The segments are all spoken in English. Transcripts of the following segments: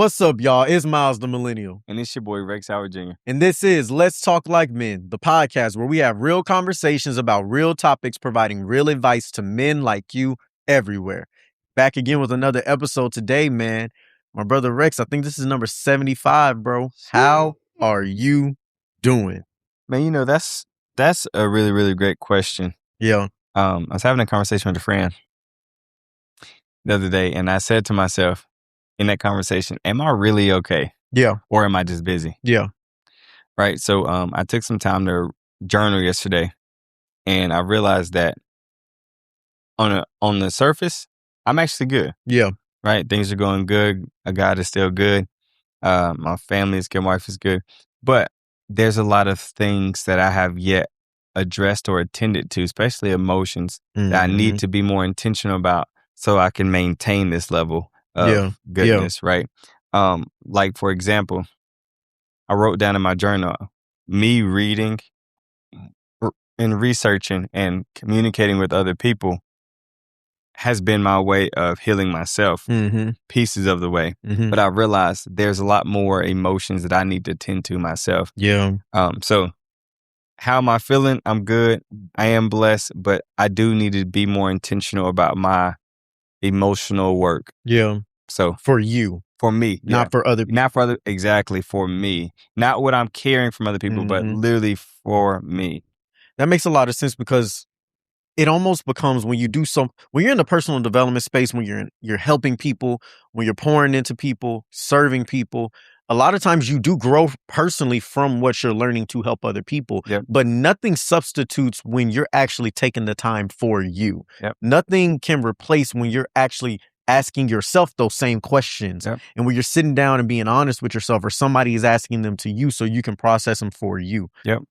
What's up, y'all? It's Miles the Millennial. And it's your boy, Rex Howard Jr. And this is Let's Talk Like Men, the podcast where we have real conversations about real topics, providing real advice to men like you everywhere. Back again with another episode today, man. My brother Rex, I think this is number 75, bro. How are you doing? Man, you know, that's a really, really great question. Yeah. I was having a conversation with a friend the other day, and I said to myself in that conversation, am I really okay? Yeah. Or am I just busy? Yeah. Right. So I took some time to journal yesterday, and I realized that on the surface, I'm actually good. Yeah. Right. Things are going good. God is still good. My family is good. My wife is good. But there's a lot of things that I have yet addressed or attended to, especially emotions, that I need to be more intentional about so I can maintain this level of goodness, right? Like, for example, I wrote down in my journal, me reading and researching and communicating with other people has been my way of healing myself, pieces of the way. But I realized there's a lot more emotions that I need to tend to myself. Yeah. So how am I feeling? I'm good. I am blessed, but I do need to be more intentional about my emotional work. Yeah. So For you. For me. Not for other people. Not for other, exactly, for me. Not what I'm caring from other people, but literally for me. That makes a lot of sense because it almost becomes when you're in the personal development space, when you're helping people, when you're pouring into people, serving people, a lot of times you do grow personally from what you're learning to help other people. Yep. But nothing substitutes when you're actually taking the time for you. Yep. Nothing can replace when you're actually asking yourself those same questions. Yep. And when you're sitting down and being honest with yourself, or somebody is asking them to you so you can process them for you. Yep.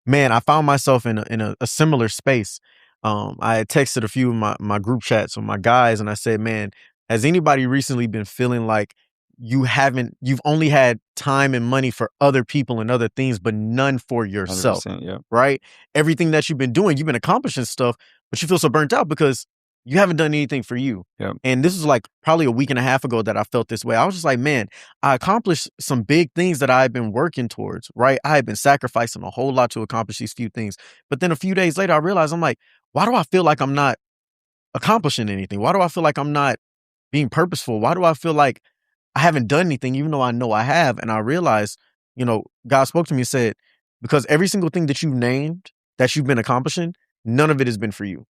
Man, I found myself in a similar space. I had texted a few of my group chats with my guys, and I said, man, has anybody recently been feeling like you've only had time and money for other people and other things, but none for yourself, yep. Right? Everything that you've been doing, you've been accomplishing stuff, but you feel so burnt out because you haven't done anything for you. Yep. And this was like probably a week and a half ago that I felt this way. I was just like, man, I accomplished some big things that I've been working towards, right? I had been sacrificing a whole lot to accomplish these few things. But then a few days later, I realized, I'm like, why do I feel like I'm not accomplishing anything? Why do I feel like I'm not being purposeful? Why do I feel like I haven't done anything, even though I know I have? And I realized, God spoke to me and said, because every single thing that you named that you've been accomplishing, none of it has been for you.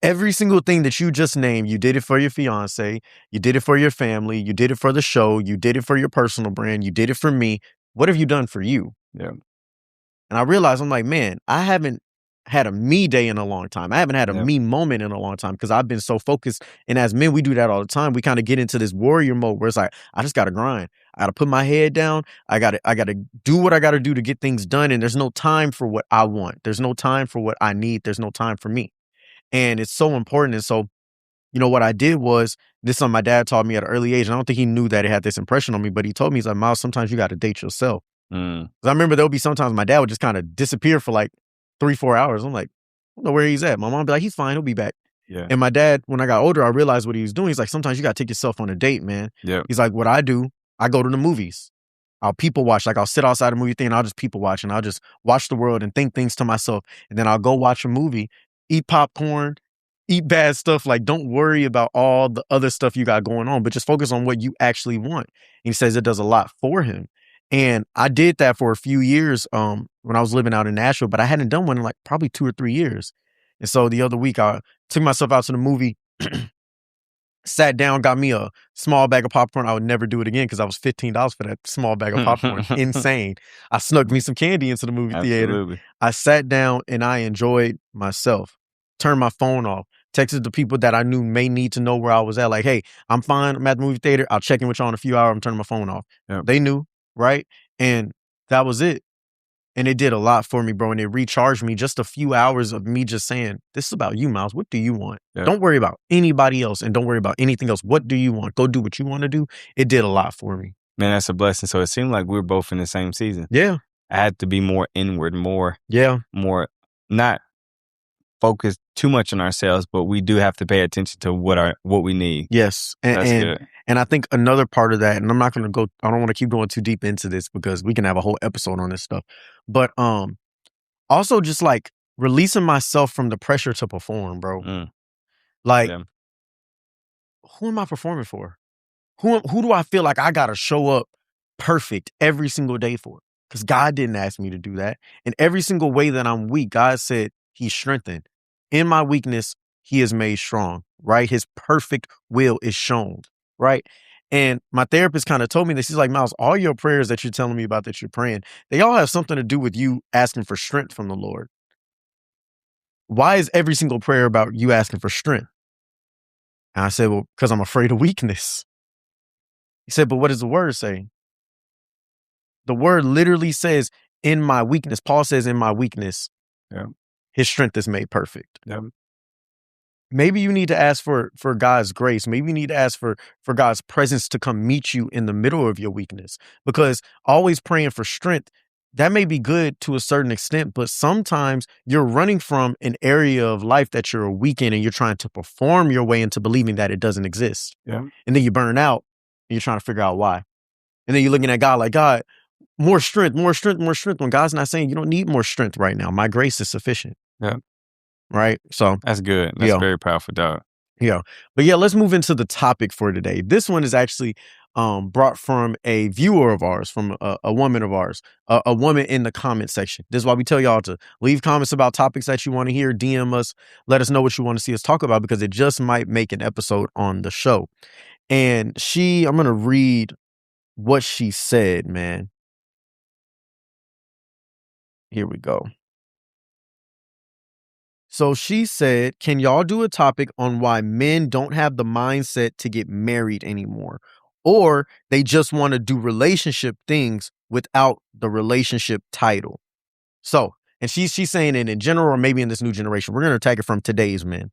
Every single thing that you just named, you did it for your fiance, you did it for your family, you did it for the show, you did it for your personal brand, you did it for me. What have you done for you? Yeah. And I realized, I'm like, man, I haven't had a me day in a long time. I haven't had a me moment in a long time because I've been so focused. And as men, we do that all the time. We kind of get into this warrior mode where it's like, I just got to grind. I got to put my head down. I got to do what I got to do to get things done. And there's no time for what I want. There's no time for what I need. There's no time for me. And it's so important. And so, what I did was, this is something my dad taught me at an early age. And I don't think he knew that it had this impression on me, but he told me, he's like, Miles, sometimes you got to date yourself. Because I remember there'll be sometimes my dad would just kind of disappear for like 3-4 hours. I'm like, I don't know where he's at. My mom would be like, he's fine. He'll be back. Yeah. And my dad, when I got older, I realized what he was doing. He's like, sometimes you got to take yourself on a date, man. Yeah. He's like, what I do, I go to the movies. I'll people watch. Like, I'll sit outside the movie theater and I'll just people watch. And I'll just watch the world and think things to myself. And then I'll go watch a movie, eat popcorn, eat bad stuff. Like, don't worry about all the other stuff you got going on, but just focus on what you actually want. And he says it does a lot for him. And I did that for a few years when I was living out in Nashville, but I hadn't done one in like probably 2 or 3 years. And so the other week I took myself out to the movie, sat down, got me a small bag of popcorn. I would never do it again because I was $15 for that small bag of popcorn. Insane. I snuck me some candy into the movie theater. I sat down and I enjoyed myself. Turned my phone off. Texted the people that I knew may need to know where I was at. Like, hey, I'm fine. I'm at the movie theater. I'll check in with y'all in a few hours. I'm turning my phone off. Yep. They knew, right? And that was it. And it did a lot for me, bro. And it recharged me. Just a few hours of me just saying, this is about you, Miles. What do you want? Yeah. Don't worry about anybody else and don't worry about anything else. What do you want? Go do what you want to do. It did a lot for me. Man, that's a blessing. So it seemed like we were both in the same season. Yeah. I had to be more inward, more not focus too much on ourselves, but we do have to pay attention to what we need. Yes. That's good. And I think another part of that, and I don't want to keep going too deep into this because we can have a whole episode on this stuff. But also just like releasing myself from the pressure to perform, bro. Like, Yeah. who am I performing for? Who do I feel like I gotta show up perfect every single day for? Because God didn't ask me to do that. And every single way that I'm weak, God said He's strengthened. In my weakness, He is made strong, right? His perfect will is shown, right? And my therapist kind of told me this. He's like, Miles, all your prayers that you're telling me about that you're praying, they all have something to do with you asking for strength from the Lord. Why is every single prayer about you asking for strength? And I said, well, because I'm afraid of weakness. He said, but what does the word say? The word literally says, in my weakness. Paul says, in my weakness, His strength is made perfect. Maybe you need to ask for God's grace. Maybe you need to ask for God's presence to come meet you in the middle of your weakness. Because always praying for strength, that may be good to a certain extent, but sometimes you're running from an area of life that you're weak in and you're trying to perform your way into believing that it doesn't exist. And then you burn out and you're trying to figure out why. And then you're looking at God like, God, more strength, more strength, more strength. When God's not saying you don't need more strength right now. My grace is sufficient. Right? So that's good. That's very powerful, dog. Yeah. But yeah, let's move into the topic for today. This one is actually brought from a viewer of ours, from a woman of ours, a woman in the comment section. This is why we tell y'all to leave comments about topics that you want to hear, DM us, let us know what you want to see us talk about, because it just might make an episode on the show. And I'm going to read what she said, man. Here we go. So she said, can y'all do a topic on why men don't have the mindset to get married anymore? Or they just want to do relationship things without the relationship title? So, and she's saying it in general, or maybe in this new generation. We're going to attack it from today's men.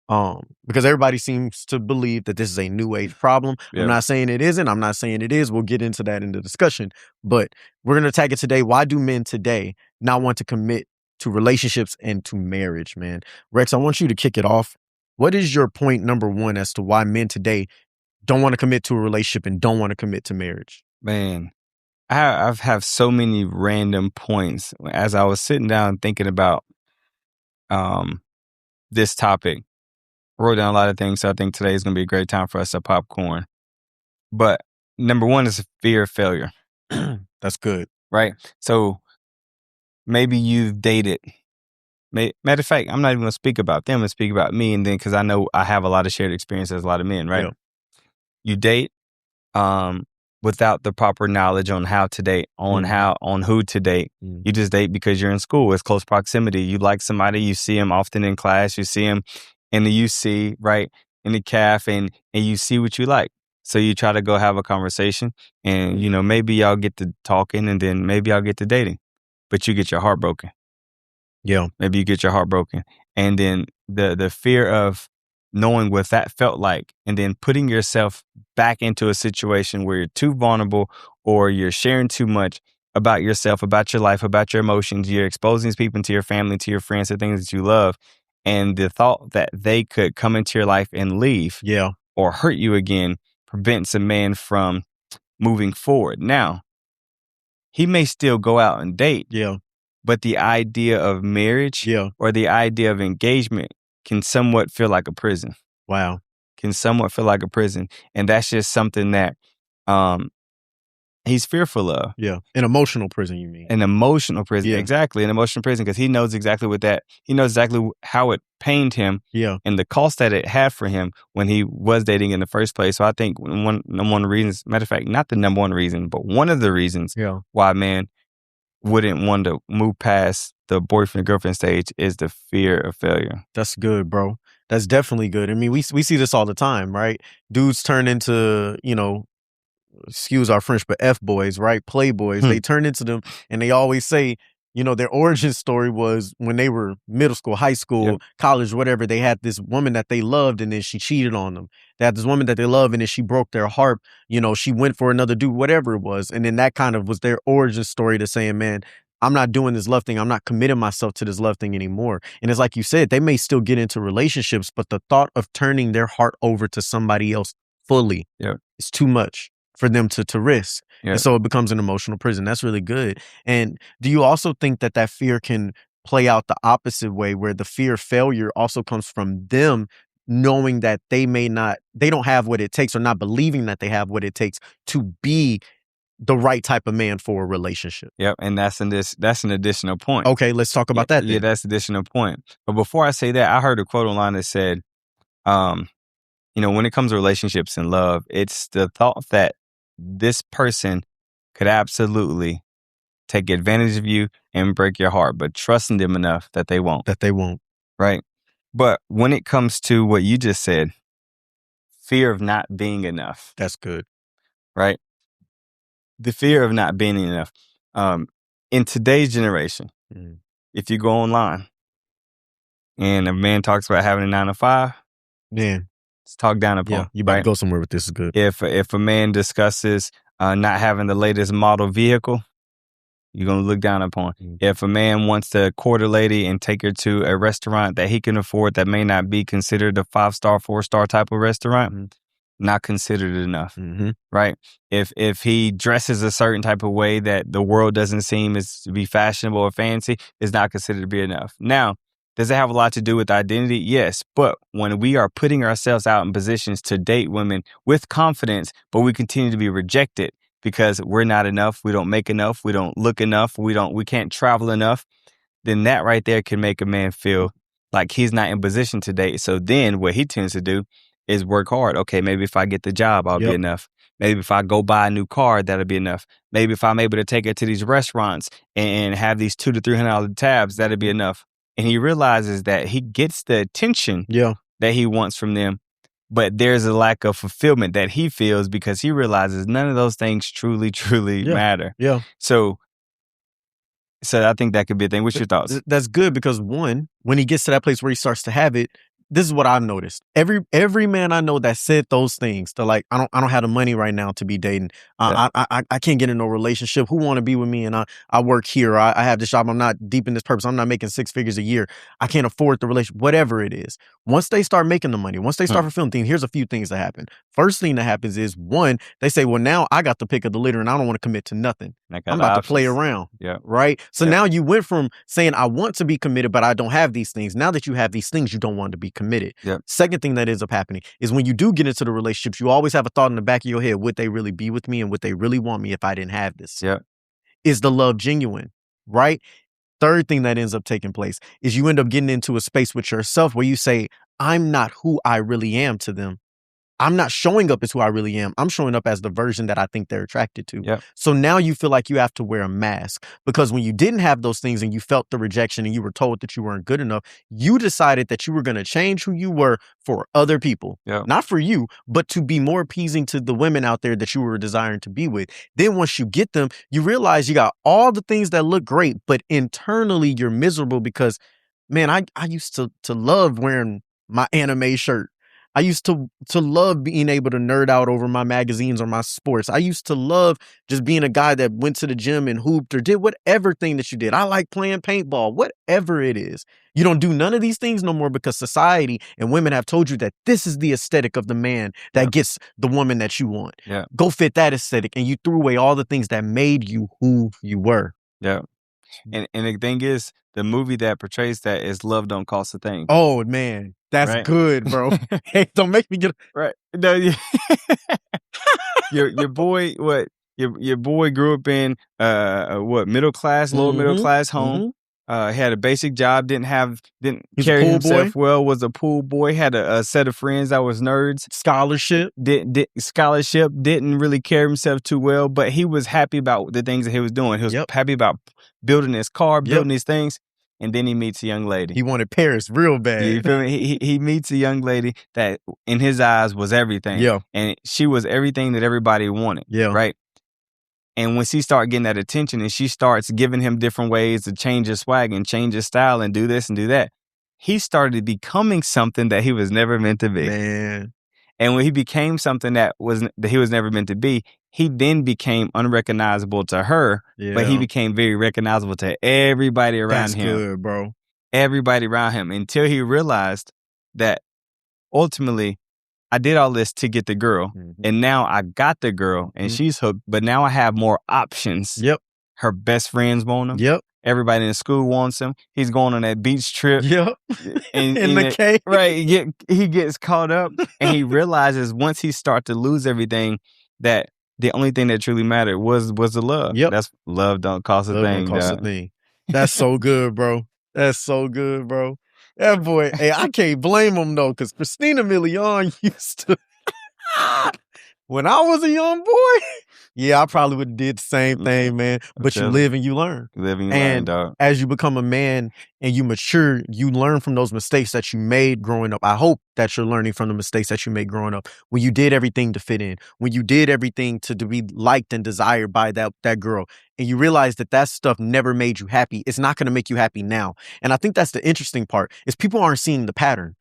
Because everybody seems to believe that this is a new age problem. I'm not saying it isn't. I'm not saying it is. We'll get into that in the discussion. But we're going to attack it today. Why do men today not want to commit to relationships and to marriage, man? Rex, I want you to kick it off. What is your point number one as to why men today don't want to commit to a relationship and don't want to commit to marriage? Man, I've have so many random points. As I was sitting down thinking about this topic, wrote down a lot of things, so I think today is going to be a great time for us to popcorn. But number one is fear of failure. That's good. Right? So maybe you've dated. Matter of fact, I'm not even going to speak about them and speak about me, and then because I know I have a lot of shared experience as a lot of men, right? You date without the proper knowledge on how to date, on who to date. You just date because you're in school. It's close proximity. You like somebody, you see them often in class, you see them in the UC, right, in the CAF, and you see what you like. So you try to go have a conversation, and maybe y'all get to talking, and then maybe y'all get to dating, but you get your heart broken. Maybe you get your heart broken, and then the fear of knowing what that felt like, and then putting yourself back into a situation where you're too vulnerable, or you're sharing too much about yourself, about your life, about your emotions. You're exposing these people to your family, to your friends, to things that you love. And the thought that they could come into your life and leave or hurt you again prevents a man from moving forward. Now, he may still go out and date, but the idea of marriage or the idea of engagement can somewhat feel like a prison. Wow. Can somewhat feel like a prison. And that's just something that he's fearful of. An emotional prison, you mean? An emotional prison. Exactly. An emotional prison, because he knows exactly he knows exactly how it pained him and the cost that it had for him when he was dating in the first place. So I think one of the reasons, matter of fact, not the number one reason, but one of the reasons why man wouldn't want to move past the boyfriend-girlfriend stage is the fear of failure. That's good, bro. That's definitely good. I mean, we see this all the time, right? Dudes turn into, excuse our French, but F-boys, right? Playboys. They turn into them, and they always say, their origin story was when they were middle school, high school, college, whatever. They had this woman that they loved, and then she cheated on them. They had this woman that they loved, and then she broke their heart. She went for another dude, whatever it was. And then that kind of was their origin story to saying, man, I'm not doing this love thing. I'm not committing myself to this love thing anymore. And it's like you said, they may still get into relationships, but the thought of turning their heart over to somebody else fully It's too much for them to risk. Yeah. And so it becomes an emotional prison. That's really good. And do you also think that fear can play out the opposite way, where the fear of failure also comes from them knowing that they don't have what it takes, or not believing that they have what it takes to be the right type of man for a relationship? Yep, and that's an additional point. Okay, let's talk about that then. Yeah, that's an additional point. But before I say that, I heard a quote online that said, when it comes to relationships and love, it's the thought that this person could absolutely take advantage of you and break your heart, but trusting them enough that they won't. Right? But when it comes to what you just said, fear of not being enough. That's good. Right? The fear of not being enough. In today's generation, if you go online and a man talks about having a 9 to 5, it's talked down upon. Yeah, you about to go somewhere with this. Is good. If a man discusses not having the latest model vehicle, you're going to look down upon. If a man wants to court a lady and take her to a restaurant that he can afford that may not be considered a 5-star, 4-star type of restaurant, not considered enough, right? If he dresses a certain type of way that the world doesn't seem as to be fashionable or fancy, is not considered to be enough. Now, does it have a lot to do with identity? Yes. But when we are putting ourselves out in positions to date women with confidence, but we continue to be rejected because we're not enough, we don't make enough, we don't look enough, we can't travel enough, then that right there can make a man feel like he's not in position to date. So then what he tends to do is work hard. Okay, maybe if I get the job, I'll be enough. Maybe if I go buy a new car, that'll be enough. Maybe if I'm able to take her to these restaurants and have these $200 to $300 tabs, that'll be enough. And he realizes that he gets the attention that he wants from them, but there's a lack of fulfillment that he feels because he realizes none of those things truly matter. Yeah. So I think that could be a thing. What's your thoughts? That's good, because one, when he gets to that place where he starts to have it, this is what I've noticed. Every man I know that said those things, they're like, I don't have the money right now to be dating. I can't get in no relationship. Who want to be with me? And I work here. I have this job. I'm not deep in this purpose. I'm not making 6 figures a year. I can't afford the relationship. Whatever it is. Once they start making the money, once they start fulfilling things, here's a few things that happen. First thing that happens is, one, they say, well, now I got the pick of the litter and I don't want to commit to nothing. I'm about to play around. Yeah. Right? So now you went from saying, I want to be committed, but I don't have these things. Now that you have these things, you don't want to be committed. Yep. Second thing that ends up happening is, when you do get into the relationships, you always have a thought in the back of your head, would they really be with me, and would they really want me if I didn't have this? Yeah. Is the love genuine? Right? Third thing that ends up taking place is you end up getting into a space with yourself where you say, I'm not who I really am to them. I'm not showing up as who I really am. I'm showing up as the version that I think they're attracted to. Yep. So now you feel like you have to wear a mask, because when you didn't have those things and you felt the rejection and you were told that you weren't good enough, you decided that you were going to change who you were for other people. Yep. Not for you, but to be more appeasing to the women out there that you were desiring to be with. Then once you get them, you realize you got all the things that look great, but internally you're miserable because, man, I used to love wearing my anime shirt. I used to love being able to nerd out over my magazines or my sports. I used to love just being a guy that went to the gym and hooped or did whatever thing that you did. I like playing paintball, whatever it is. You don't do none of these things no more because society and women have told you that this is the aesthetic of the man that gets the woman that you want. Yeah. Go fit that aesthetic, and you threw away all the things that made you who you were. Yeah. And the thing is, the movie that portrays that is Love Don't Cost a Thing. Oh, man. That's good, bro. Hey, don't make me get right. No, your boy, what? Your boy grew up in middle class, lower middle class home. He had a basic job, didn't carry himself well, was a pool boy, had a set of friends that was nerds. Scholarship, didn't really carry himself too well, but he was happy about the things that he was doing. He was happy about building his car, building these things. And then he meets a young lady. He wanted Paris real bad. You feel me? He meets a young lady that in his eyes was everything. Yeah. And she was everything that everybody wanted. Yeah. Right? And when she started getting that attention and she starts giving him different ways to change his swag and change his style and do this and do that, he started becoming something that he was never meant to be. Man. And when he became something that he was never meant to be, he then became unrecognizable to her, but he became very recognizable to everybody around him. That's good, bro. Everybody around him, until he realized that ultimately, I did all this to get the girl, Mhm. and now I got the girl, and Mhm. she's hooked. But now I have more options. Yep. Her best friends want him. Yep. Everybody in the school wants him. He's going on that beach trip. Yep. And, In the cave. Right. He gets caught up, and he realizes once he starts to lose everything that the only thing that truly mattered was the love. Yep. That's love don't cost a Love thing. don't cost a dog. thing. That's so good, bro. That's so good, bro. That boy, hey, I can't blame him though, because Christina Milian used to. When I was a young boy, yeah, I probably would have did the same thing, man. But you telling live and you learn. Live and you learn, And dog. as you become a man and you mature, you learn from those mistakes that you made growing up. I hope that you're learning from the mistakes that you made growing up. When you did everything to fit in, when you did everything to be liked and desired by that girl, and you realize that stuff never made you happy, it's not going to make you happy now. And I think that's the interesting part, is people aren't seeing the pattern.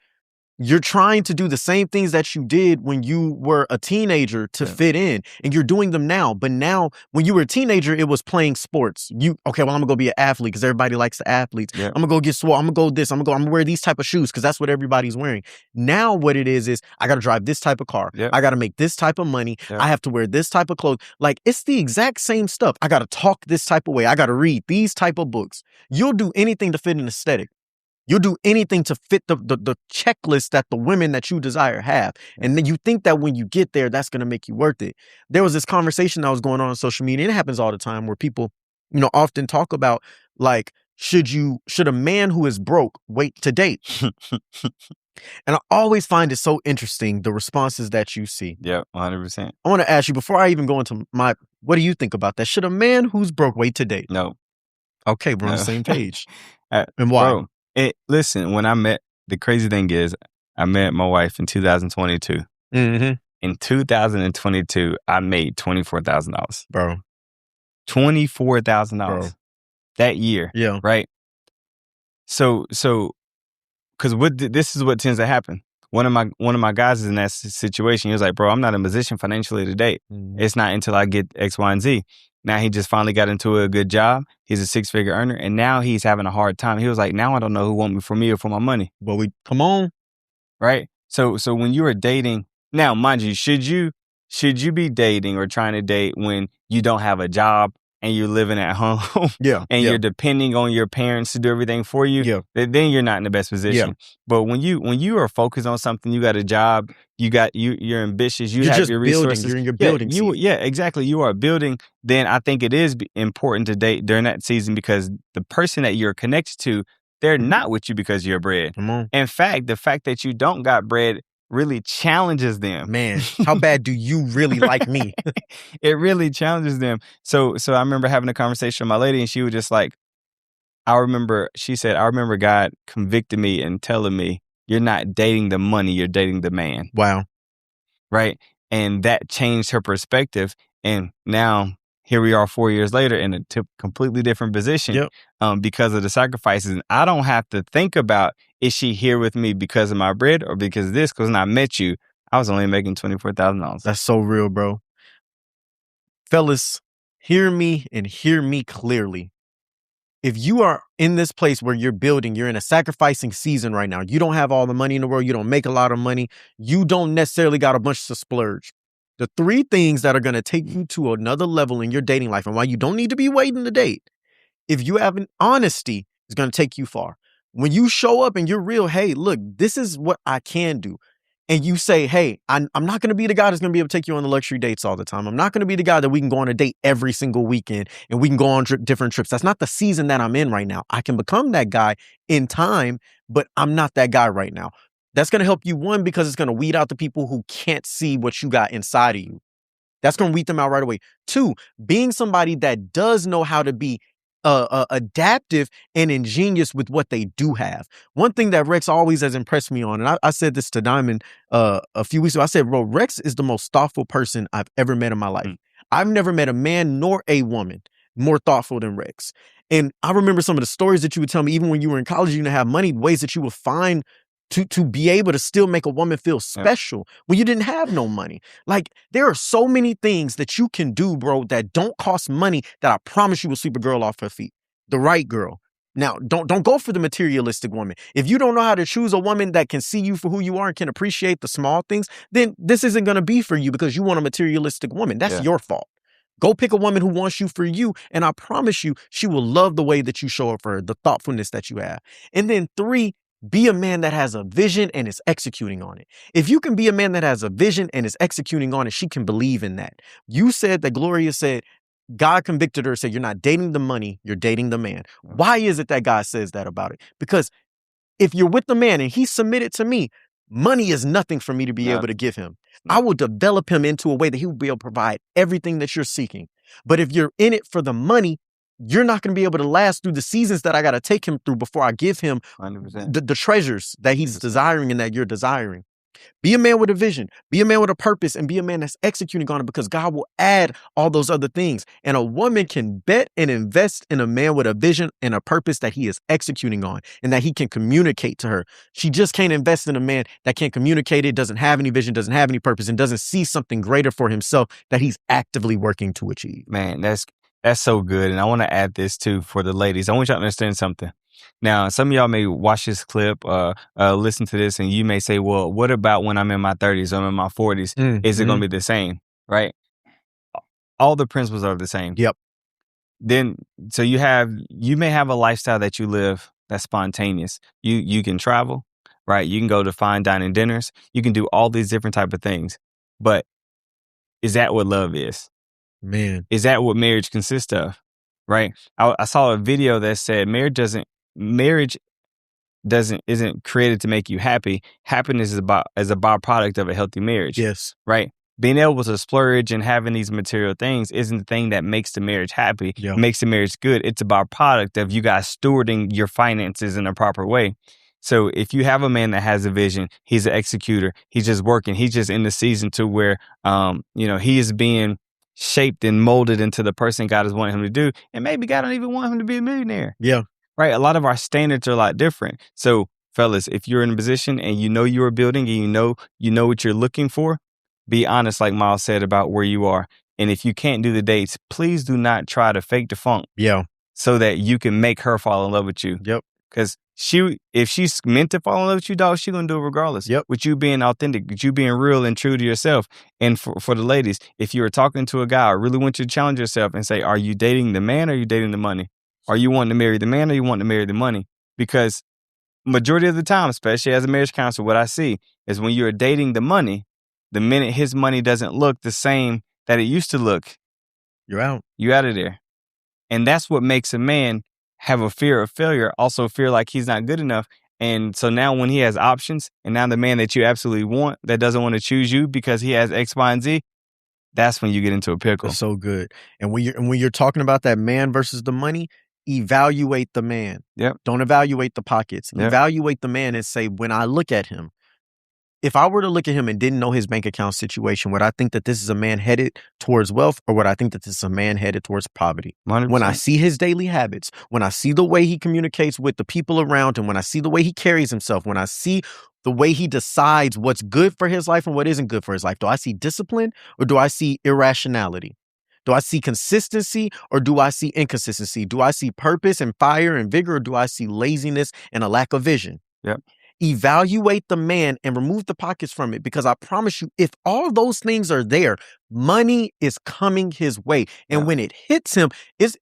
You're trying to do the same things that you did when you were a teenager to fit in, and you're doing them now. But now, when you were a teenager, it was playing sports. Okay, well, I'm gonna go be an athlete because everybody likes the athletes. Yeah. I'm gonna go get swole. I'm gonna go this. I'm gonna wear these type of shoes because that's what everybody's wearing. Now, what it is I gotta drive this type of car. Yeah. I gotta make this type of money. Yeah. I have to wear this type of clothes. Like, it's the exact same stuff. I gotta talk this type of way. I gotta read these type of books. You'll do anything to fit an aesthetic. You'll do anything to fit the checklist that the women that you desire have. And then you think that when you get there, that's going to make you worth it. There was this conversation that was going on social media, and it happens all the time, where people, often talk about, like, should a man who is broke wait to date? And I always find it so interesting, the responses that you see. Yeah, 100%. I want to ask you, before I even go into what do you think about that? Should a man who's broke wait to date? No. Okay, we're on the same page. And why? Bro, listen, when the crazy thing is, I met my wife in 2022. Mm-hmm. In 2022, I made $24,000. Bro. $24,000 that year. Yeah. Right? So, because this is what tends to happen. One of my guys is in that situation. He was like, bro, I'm not in a position financially to date. Mm-hmm. It's not until I get X, Y, and Z. Now he just finally got into a good job. He's a 6-figure earner, and now he's having a hard time. He was like, now I don't know who want me or for my money. But come on. Right? So when you are dating, now mind you, should you be dating or trying to date when you don't have a job and you're living at home? Yeah. And you're depending on your parents to do everything for you? Yeah. Then you're not in the best position. Yeah. But when you are focused on something, you got a job, you're ambitious, you have just your resources. Building. You're in your building season. Yeah, exactly. You are building. Then I think it is important to date during that season, because the person that you're connected to, they're not with you because you're bread. Come on. In fact, the fact that you don't got bread really challenges them. Man, how bad do you really like me? It really challenges them. So I remember having a conversation with my lady, and she was just like, she said, I remember God convicted me and telling me, you're not dating the money, you're dating the man. Wow. Right? And that changed her perspective. And now here we are 4 years later in a completely different position. Yep. Because of the sacrifices. And I don't have to think about, is she here with me because of my bread or because of this? Because when I met you, I was only making $24,000. That's so real, bro. Fellas, hear me and hear me clearly. If you are in this place where you're building, you're in a sacrificing season right now, you don't have all the money in the world, you don't make a lot of money, you don't necessarily got a bunch to splurge. The 3 things that are going to take you to another level in your dating life, and why you don't need to be waiting to date, if you have an honesty, is going to take you far. When you show up and you're real, hey, look, this is what I can do. And you say, hey, I'm not going to be the guy that's going to be able to take you on the luxury dates all the time. I'm not going to be the guy that we can go on a date every single weekend and we can go on different trips. That's not the season that I'm in right now. I can become that guy in time, but I'm not that guy right now. That's going to help you, one, because it's going to weed out the people who can't see what you got inside of you. That's going to weed them out right away. 2, being somebody that does know how to be adaptive and ingenious with what they do have. One thing that Rex always has impressed me on, and I said this to Diamond a few weeks ago, I said, bro, Rex is the most thoughtful person I've ever met in my life. I've never met a man nor a woman more thoughtful than Rex. And I remember some of the stories that you would tell me, even when you were in college, you didn't have money, ways that you would find to be able to still make a woman feel special when you didn't have no money. Like, there are so many things that you can do, bro, that don't cost money, that I promise you will sweep a girl off her feet. The right girl. Now, don't go for the materialistic woman. If you don't know how to choose a woman that can see you for who you are and can appreciate the small things, then this isn't going to be for you because you want a materialistic woman. That's your fault. Go pick a woman who wants you for you, and I promise you, she will love the way that you show up for her, the thoughtfulness that you have. And then 3, be a man that has a vision and is executing on it. If you can be a man that has a vision and is executing on it, she can believe in that. You said that Gloria said, God convicted her, said, you're not dating the money, you're dating the man. Why is it that God says that about it? Because if you're with the man and he's submitted to me, money is nothing for me to be able to give him. I will develop him into a way that he will be able to provide everything that you're seeking. But if you're in it for the money, you're not going to be able to last through the seasons that I got to take him through before I give him 100%. the treasures that he's desiring and that you're desiring. Be a man with a vision, be a man with a purpose, and be a man that's executing on it because God will add all those other things. And a woman can bet and invest in a man with a vision and a purpose that he is executing on and that he can communicate to her. She just can't invest in a man that can't communicate it, doesn't have any vision, doesn't have any purpose, and doesn't see something greater for himself that he's actively working to achieve. Man, that's so good. And I want to add this too for the ladies. I want y'all to understand something. Now, some of y'all may watch this clip, listen to this, and you may say, well, what about when I'm in my 30s or I'm in my 40s? Is it going to be the same? Right? All the principles are the same. Yep. Then, so you may have a lifestyle that you live that's spontaneous. You can travel, right? You can go to fine dining dinners. You can do all these different type of things. But is that what love is? Man. Is that what marriage consists of? Right? I saw a video that said marriage isn't created to make you happy. Happiness is a byproduct of a healthy marriage. Yes. Right? Being able to splurge and having these material things isn't the thing that makes the marriage happy, makes the marriage good. It's a byproduct of you guys stewarding your finances in a proper way. So if you have a man that has a vision, he's an executor, he's just working, he's just in the season to where, he is being shaped and molded into the person God is wanting him to do. And maybe God don't even want him to be a millionaire. Yeah. Right. A lot of our standards are a lot different. So fellas, if you're in a position and you know you're building and you know what you're looking for, be honest, like Miles said, about where you are. And if you can't do the dates, please do not try to fake the funk. Yeah. So that you can make her fall in love with you. Yep. Because if she's meant to fall in love with you, dog, she's going to do it regardless. Yep. With you being authentic, with you being real and true to yourself. And for the ladies, if you are talking to a guy, I really want you to challenge yourself and say, are you dating the man or are you dating the money? Are you wanting to marry the man or you want to marry the money? Because majority of the time, especially as a marriage counselor, what I see is when you're dating the money, the minute his money doesn't look the same that it used to look, you're out. You're out of there. And that's what makes a man have a fear of failure, also feel like he's not good enough. And so now when he has options and now the man that you absolutely want that doesn't want to choose you because he has X, Y, and Z, that's when you get into a pickle. That's so good. And when you're talking about that man versus the money, evaluate the man. Yep. Don't evaluate the pockets. Yep. Evaluate the man and say, when I look at him, if I were to look at him and didn't know his bank account situation, would I think that this is a man headed towards wealth or would I think that this is a man headed towards poverty? 100%. When I see his daily habits, when I see the way he communicates with the people around him, when I see the way he carries himself, when I see the way he decides what's good for his life and what isn't good for his life, do I see discipline or do I see irrationality? Do I see consistency or do I see inconsistency? Do I see purpose and fire and vigor or do I see laziness and a lack of vision? Yep. Evaluate the man and remove the pockets from it because I promise you, if all those things are there, money is coming his way. And when it hits him,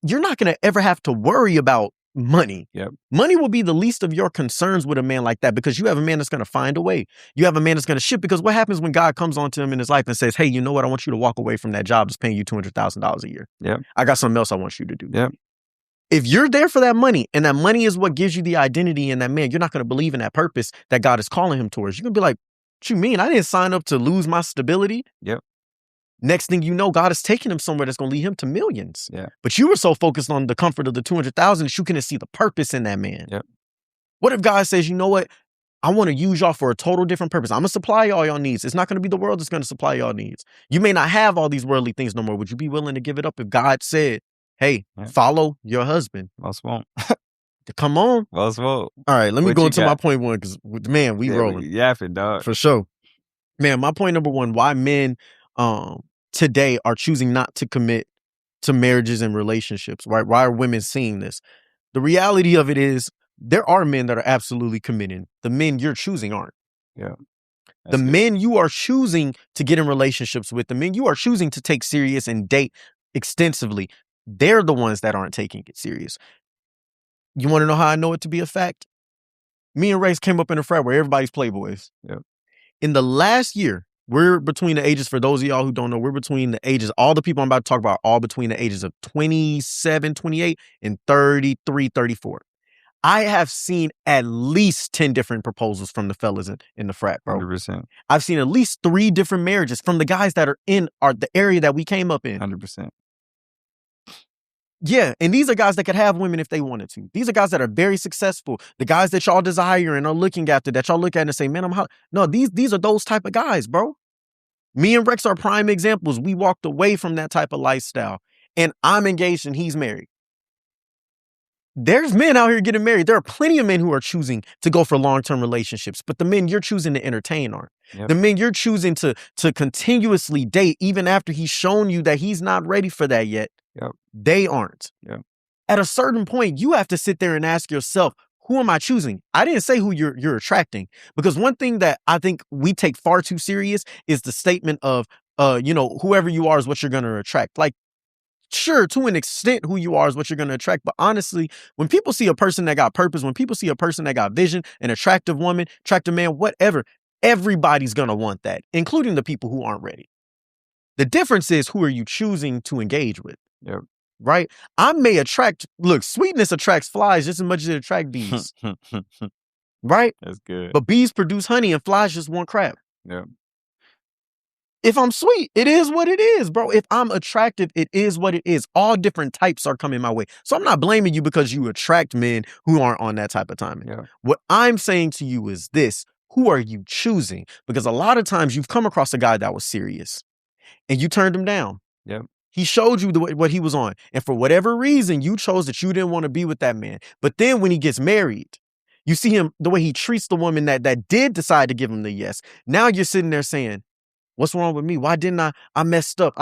you're not going to ever have to worry about money. Yep. Money will be the least of your concerns with a man like that because you have a man that's going to find a way. You have a man that's going to ship because what happens when God comes onto him in his life and says, hey, you know what? I want you to walk away from that job that's paying you $200,000 a year. Yep. I got something else I want you to do. Yep. If you're there for that money and that money is what gives you the identity in that man, you're not going to believe in that purpose that God is calling him towards. You're going to be like, what you mean? I didn't sign up to lose my stability. Yep. Next thing you know, God is taking him somewhere that's going to lead him to millions. Yeah. But you were so focused on the comfort of the 200,000 that you couldn't see the purpose in that man. Yep. What if God says, you know what? I want to use y'all for a total different purpose. I'm going to supply all y'all needs. It's not going to be the world that's going to supply y'all needs. You may not have all these worldly things no more. Would you be willing to give it up if God said, hey, follow your husband? Most won't. Come on. Most won't. All right, let me go into my point one because, man, we rolling. Yapping, dog. For sure. Man, my point number one, why men today are choosing not to commit to marriages and relationships, right? Why are women seeing this? The reality of it is there are men that are absolutely committed. The men you're choosing aren't. Yeah. The men you are choosing to get in relationships with, the men you are choosing to take serious and date extensively, they're the ones that aren't taking it serious. You want to know how I know it to be a fact? Me and Race came up in a frat where everybody's playboys. Yep. In the last year, we're between the ages, for those of y'all who don't know, we're between the ages, all the people I'm about to talk about, all between the ages of 27, 28, and 33, 34. I have seen at least 10 different proposals from the fellas in the frat, bro. 100%. I've seen at least 3 different marriages from the guys that are in the area that we came up in. 100%. Yeah, and these are guys that could have women if they wanted to. These are guys that are very successful. The guys that y'all desire and are looking after, that y'all look at and say, man, I'm hot. No, these are those type of guys, bro. Me and Rex are prime examples. We walked away from that type of lifestyle. And I'm engaged and he's married. There's men out here getting married. There are plenty of men who are choosing to go for long-term relationships, but the men you're choosing to entertain aren't. Yep. The men you're choosing to continuously date, even after he's shown you that he's not ready for that yet, Yep. they aren't. Yep. At a certain point, you have to sit there and ask yourself, who am I choosing? I didn't say who you're attracting, because one thing that I think we take far too serious is the statement of, whoever you are is what you're going to attract. Like, sure, to an extent, who you are is what you're going to attract. But honestly, when people see a person that got purpose, when people see a person that got vision, an attractive woman, attractive man, whatever, everybody's going to want that, including the people who aren't ready. The difference is, who are you choosing to engage with? Yep. Right? I may attract, look, sweetness attracts flies just as much as it attracts bees. Right? That's good. But bees produce honey and flies just want crap. Yep. If I'm sweet, it is what it is, bro. If I'm attractive, it is what it is. All different types are coming my way. So I'm not blaming you because you attract men who aren't on that type of timing. Yeah. What I'm saying to you is this: who are you choosing? Because a lot of times you've come across a guy that was serious and you turned him down. Yep. He showed you what he was on. And for whatever reason, you chose that you didn't want to be with that man. But then when he gets married, you see him, the way he treats the woman that did decide to give him the yes. Now you're sitting there saying, what's wrong with me? Why didn't I messed up?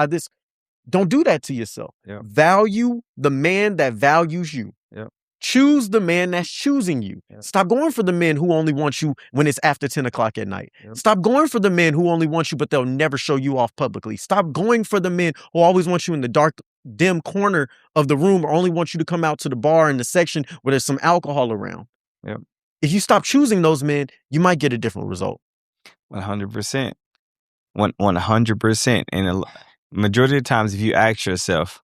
Don't do that to yourself. Yep. Value the man that values you. Yep. Choose the man that's choosing you. Yep. Stop going for the men who only want you when it's after 10 o'clock at night. Yep. Stop going for the men who only want you, but they'll never show you off publicly. Stop going for the men who always want you in the dark, dim corner of the room, or only want you to come out to the bar in the section where there's some alcohol around. Yep. If you stop choosing those men, you might get a different result. 100%. 100%. And a majority of the times, if you ask yourself,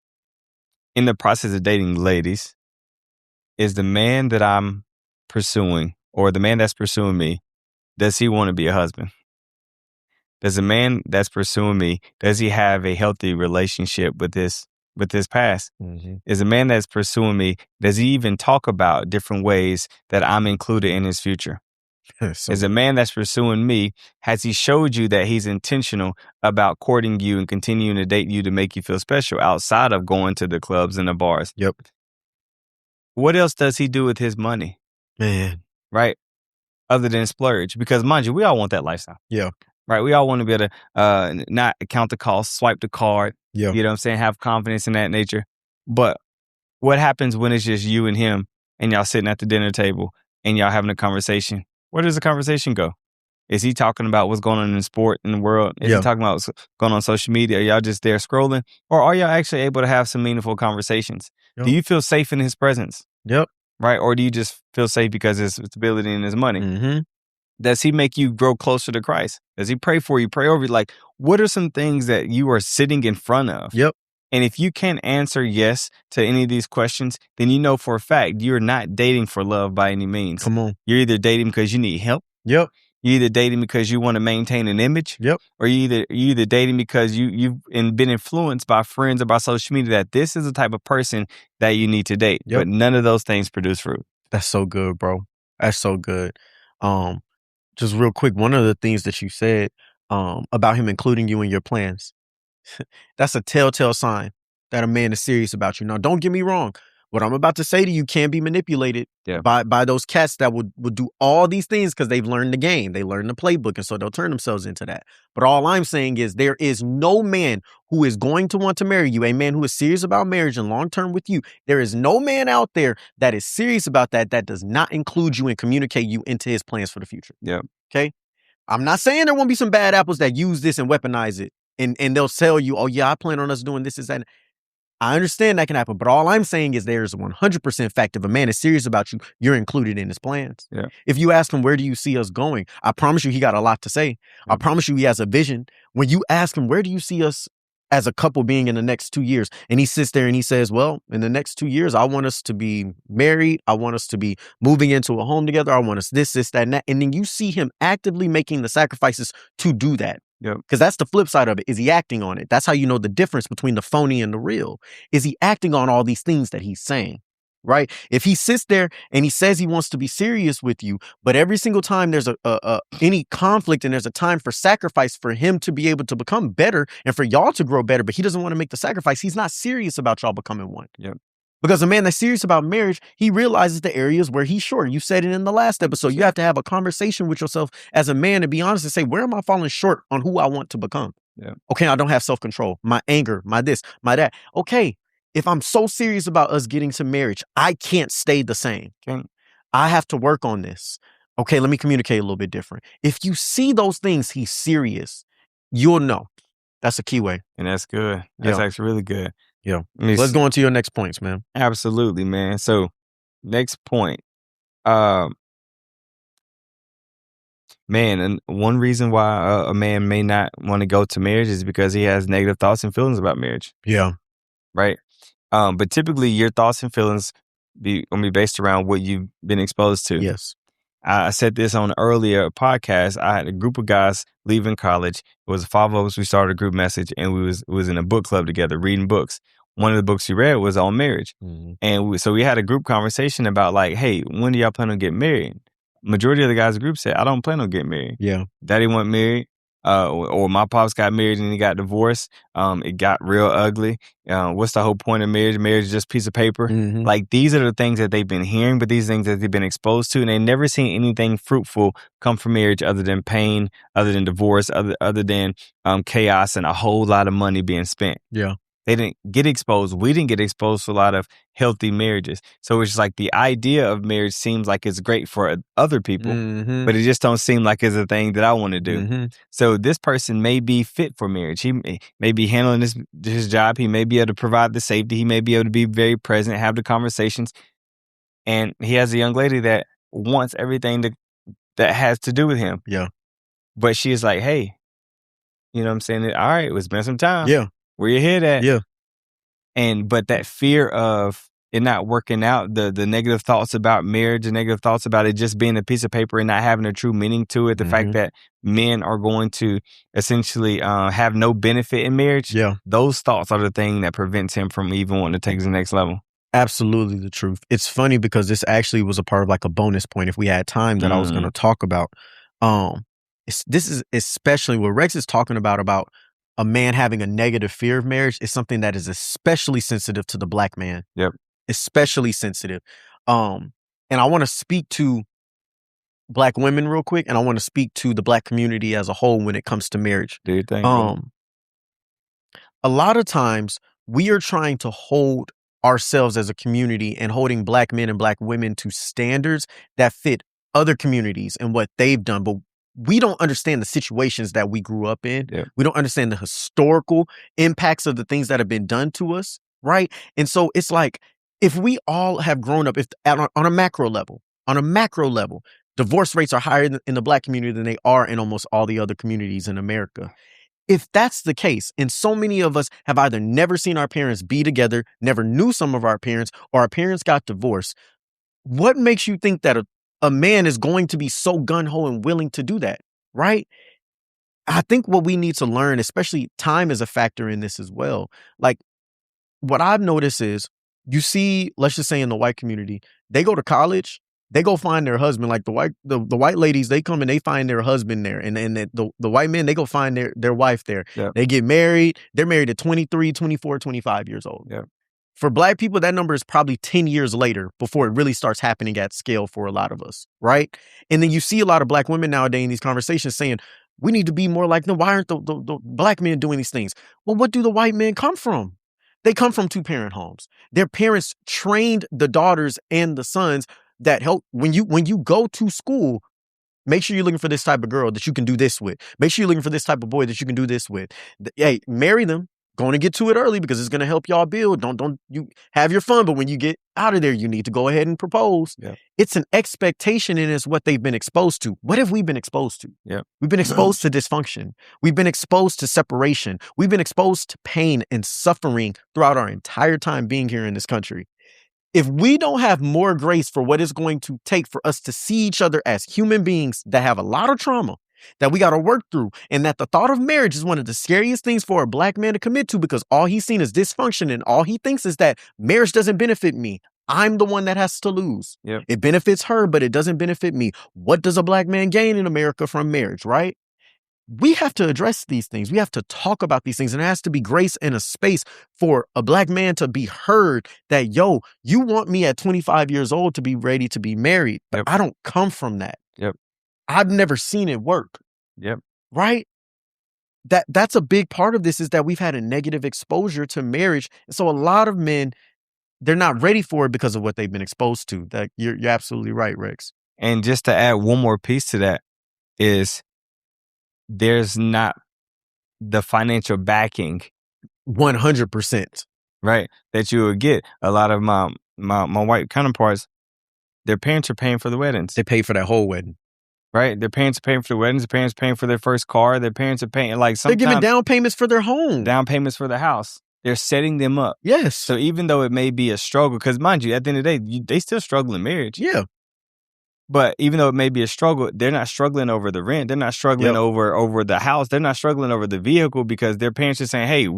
in the process of dating ladies, is the man that I'm pursuing, or the man that's pursuing me, does he want to be a husband? Does the man that's pursuing me, does he have a healthy relationship with his past? Mm-hmm. Is the man that's pursuing me, does he even talk about different ways that I'm included in his future? Is a man that's pursuing me, has he showed you that he's intentional about courting you and continuing to date you to make you feel special outside of going to the clubs and the bars? Yep. What else does he do with his money? Man. Right? Other than splurge. Because mind you, we all want that lifestyle. Yeah. Right? We all want to be able to not count the cost, swipe the card. Yeah. You know what I'm saying? Have confidence in that nature. But what happens when it's just you and him and y'all sitting at the dinner table and y'all having a conversation? Where does the conversation go? Is he talking about what's going on in sport in the world? Is he talking about what's going on social media? Are y'all just there scrolling? Or are y'all actually able to have some meaningful conversations? Yep. Do you feel safe in his presence? Yep. Right? Or do you just feel safe because his stability and his money? Mm-hmm. Does he make you grow closer to Christ? Does he pray for you, pray over you? Like, what are some things that you are sitting in front of? Yep. And if you can't answer yes to any of these questions, then you know for a fact you're not dating for love by any means. Come on. You're either dating because you need help. Yep. You're either dating because you want to maintain an image. Yep. Or you either dating because you've been influenced by friends or by social media that this is the type of person that you need to date. Yep. But none of those things produce fruit. That's so good, bro. That's so good. Just real quick, one of the things that you said about him including you in your plans, that's a telltale sign that a man is serious about you. Now, don't get me wrong. What I'm about to say to you can be manipulated Yeah. by those cats that would do all these things because they've learned the game. They learned the playbook, and so they'll turn themselves into that. But all I'm saying is there is no man who is going to want to marry you, a man who is serious about marriage and long-term with you. There is no man out there that is serious about that does not include you and communicate you into his plans for the future. Yeah. Okay? I'm not saying there won't be some bad apples that use this and weaponize it. And they'll tell you, oh yeah, I plan on us doing this, that. I understand that can happen, but all I'm saying is there's a 100% fact if a man is serious about you, you're included in his plans. Yeah. If you ask him, where do you see us going? I promise you he got a lot to say. I promise you he has a vision. When you ask him, where do you see us as a couple being in the next 2 years? And he sits there and he says, well, in the next 2 years, I want us to be married. I want us to be moving into a home together. I want us this, that, and that. And then you see him actively making the sacrifices to do that. Yep. Because that's the flip side of it. Is he acting on it? That's how you know the difference between the phony and the real. Is he acting on all these things that he's saying? Right? If he sits there and he says he wants to be serious with you, but every single time there's any conflict and there's a time for sacrifice for him to be able to become better and for y'all to grow better, but he doesn't want to make the sacrifice, he's not serious about y'all becoming one. Yep. Because a man that's serious about marriage, he realizes the areas where he's short. You said it in the last episode. You have to have a conversation with yourself as a man and be honest and say, where am I falling short on who I want to become? Yeah. Okay, I don't have self-control. My anger, my this, my that. Okay, if I'm so serious about us getting to marriage, I can't stay the same. I have to work on this. Okay, let me communicate a little bit different. If you see those things, he's serious, you'll know. That's a key way. And that's good. That's actually really good. Yeah. Let's go on to your next points, man. Absolutely, man. So next point. Man, and one reason why a man may not want to go to marriage is because he has negative thoughts and feelings about marriage. Yeah. Right. But typically your thoughts and feelings be based around what you've been exposed to. Yes. I said this on an earlier podcast. I had a group of guys leaving college. It was 5 of us. We started a group message and we was in a book club together reading books. One of the books we read was on marriage. Mm-hmm. And so we had a group conversation about like, hey, when do y'all plan on getting married? Majority of the guys in the group said, I don't plan on getting married. Yeah. Daddy wasn't married. Or my pops got married and he got divorced. It got real ugly. What's the whole point of marriage? Marriage is just a piece of paper. Mm-hmm. Like these are the things that they've been hearing, but these things that they've been exposed to, and they've never seen anything fruitful come from marriage other than pain, other than divorce, other than chaos and a whole lot of money being spent. Yeah. They didn't get exposed. We didn't get exposed to a lot of healthy marriages. So it's just like the idea of marriage seems like it's great for other people, mm-hmm. but it just don't seem like it's a thing that I want to do. Mm-hmm. So this person may be fit for marriage. He may be handling his job. He may be able to provide the safety. He may be able to be very present, have the conversations. And he has a young lady that wants everything that has to do with him. Yeah. But she is like, hey, you know what I'm saying? All right, it's been some time. Yeah. Where your head at? Yeah. But that fear of it not working out, the negative thoughts about marriage, the negative thoughts about it just being a piece of paper and not having a true meaning to it, the mm-hmm. fact that men are going to essentially have no benefit in marriage, those thoughts are the thing that prevents him from even wanting to take it to the next level. Absolutely the truth. It's funny because this actually was a part of like a bonus point if we had time that I was going to talk about. This is especially what Rex is talking about a man having a negative fear of marriage is something that is especially sensitive to the Black man. Yep. Especially sensitive. And I want to speak to Black women real quick, and I want to speak to the Black community as a whole when it comes to marriage. Do you think? A lot of times we are trying to hold ourselves as a community and holding Black men and Black women to standards that fit other communities and what they've done, but we don't understand the situations that we grew up in. Yeah. We don't understand the historical impacts of the things that have been done to us, right? And so it's like, if we all have grown up on a macro level, divorce rates are higher in the Black community than they are in almost all the other communities in America. If that's the case, and so many of us have either never seen our parents be together, never knew some of our parents, or our parents got divorced, what makes you think that a man is going to be so gung-ho and willing to do that, right? I think what we need to learn, especially time is a factor in this as well. Like what I've noticed is you see, let's just say in the white community, they go to college, they go find their husband. Like the white ladies, they come and they find their husband there. And the white men, they go find their wife there. Yep. They get married. They're married at 23, 24, 25 years old. Yep. For Black people, that number is probably 10 years later before it really starts happening at scale for a lot of us, right? And then you see a lot of Black women nowadays in these conversations saying, we need to be more like them. Why aren't the Black men doing these things? Well, what do the white men come from? They come from 2-parent homes. Their parents trained the daughters and the sons that help. When you go to school, make sure you're looking for this type of girl that you can do this with. Make sure you're looking for this type of boy that you can do this with. Hey, marry them. Going to get to it early because it's going to help y'all build. Don't you have your fun, but when you get out of there, you need to go ahead and propose. Yeah. It's an expectation and it's what they've been exposed to. What have we been exposed to? Yeah. We've been exposed to dysfunction. We've been exposed to separation. We've been exposed to pain and suffering throughout our entire time being here in this country. If we don't have more grace for what it's going to take for us to see each other as human beings that have a lot of trauma that we got to work through, and that the thought of marriage is one of the scariest things for a Black man to commit to because all he's seen is dysfunction and all he thinks is that marriage doesn't benefit me. I'm the one that has to lose. Yep. It benefits her, but it doesn't benefit me. What does a Black man gain in America from marriage, right? We have to address these things. We have to talk about these things. And there has to be grace and a space for a Black man to be heard that, yo, you want me at 25 years old to be ready to be married. But Yep. I don't come from that. Yep. I've never seen it work. Yep. Right? That's a big part of this is that we've had a negative exposure to marriage. And so a lot of men, they're not ready for it because of what they've been exposed to. That you're absolutely right, Rex. And just to add one more piece to that is there's not the financial backing, 100%. right, that you would get. A lot of my white counterparts, their parents are paying for the weddings. They pay for that whole wedding. Right? Their parents are paying for the weddings. Their parents are paying for their first car. Their parents are paying, like, They're giving sometimes down payments for their home. down payments for the house. They're setting them up. Yes. So even though it may be a struggle, because mind you, at the end of the day, they still struggle in marriage. Yeah. But even though it may be a struggle, they're not struggling over the rent. They're not struggling Yep. over the house. They're not struggling over the vehicle because their parents are saying, hey,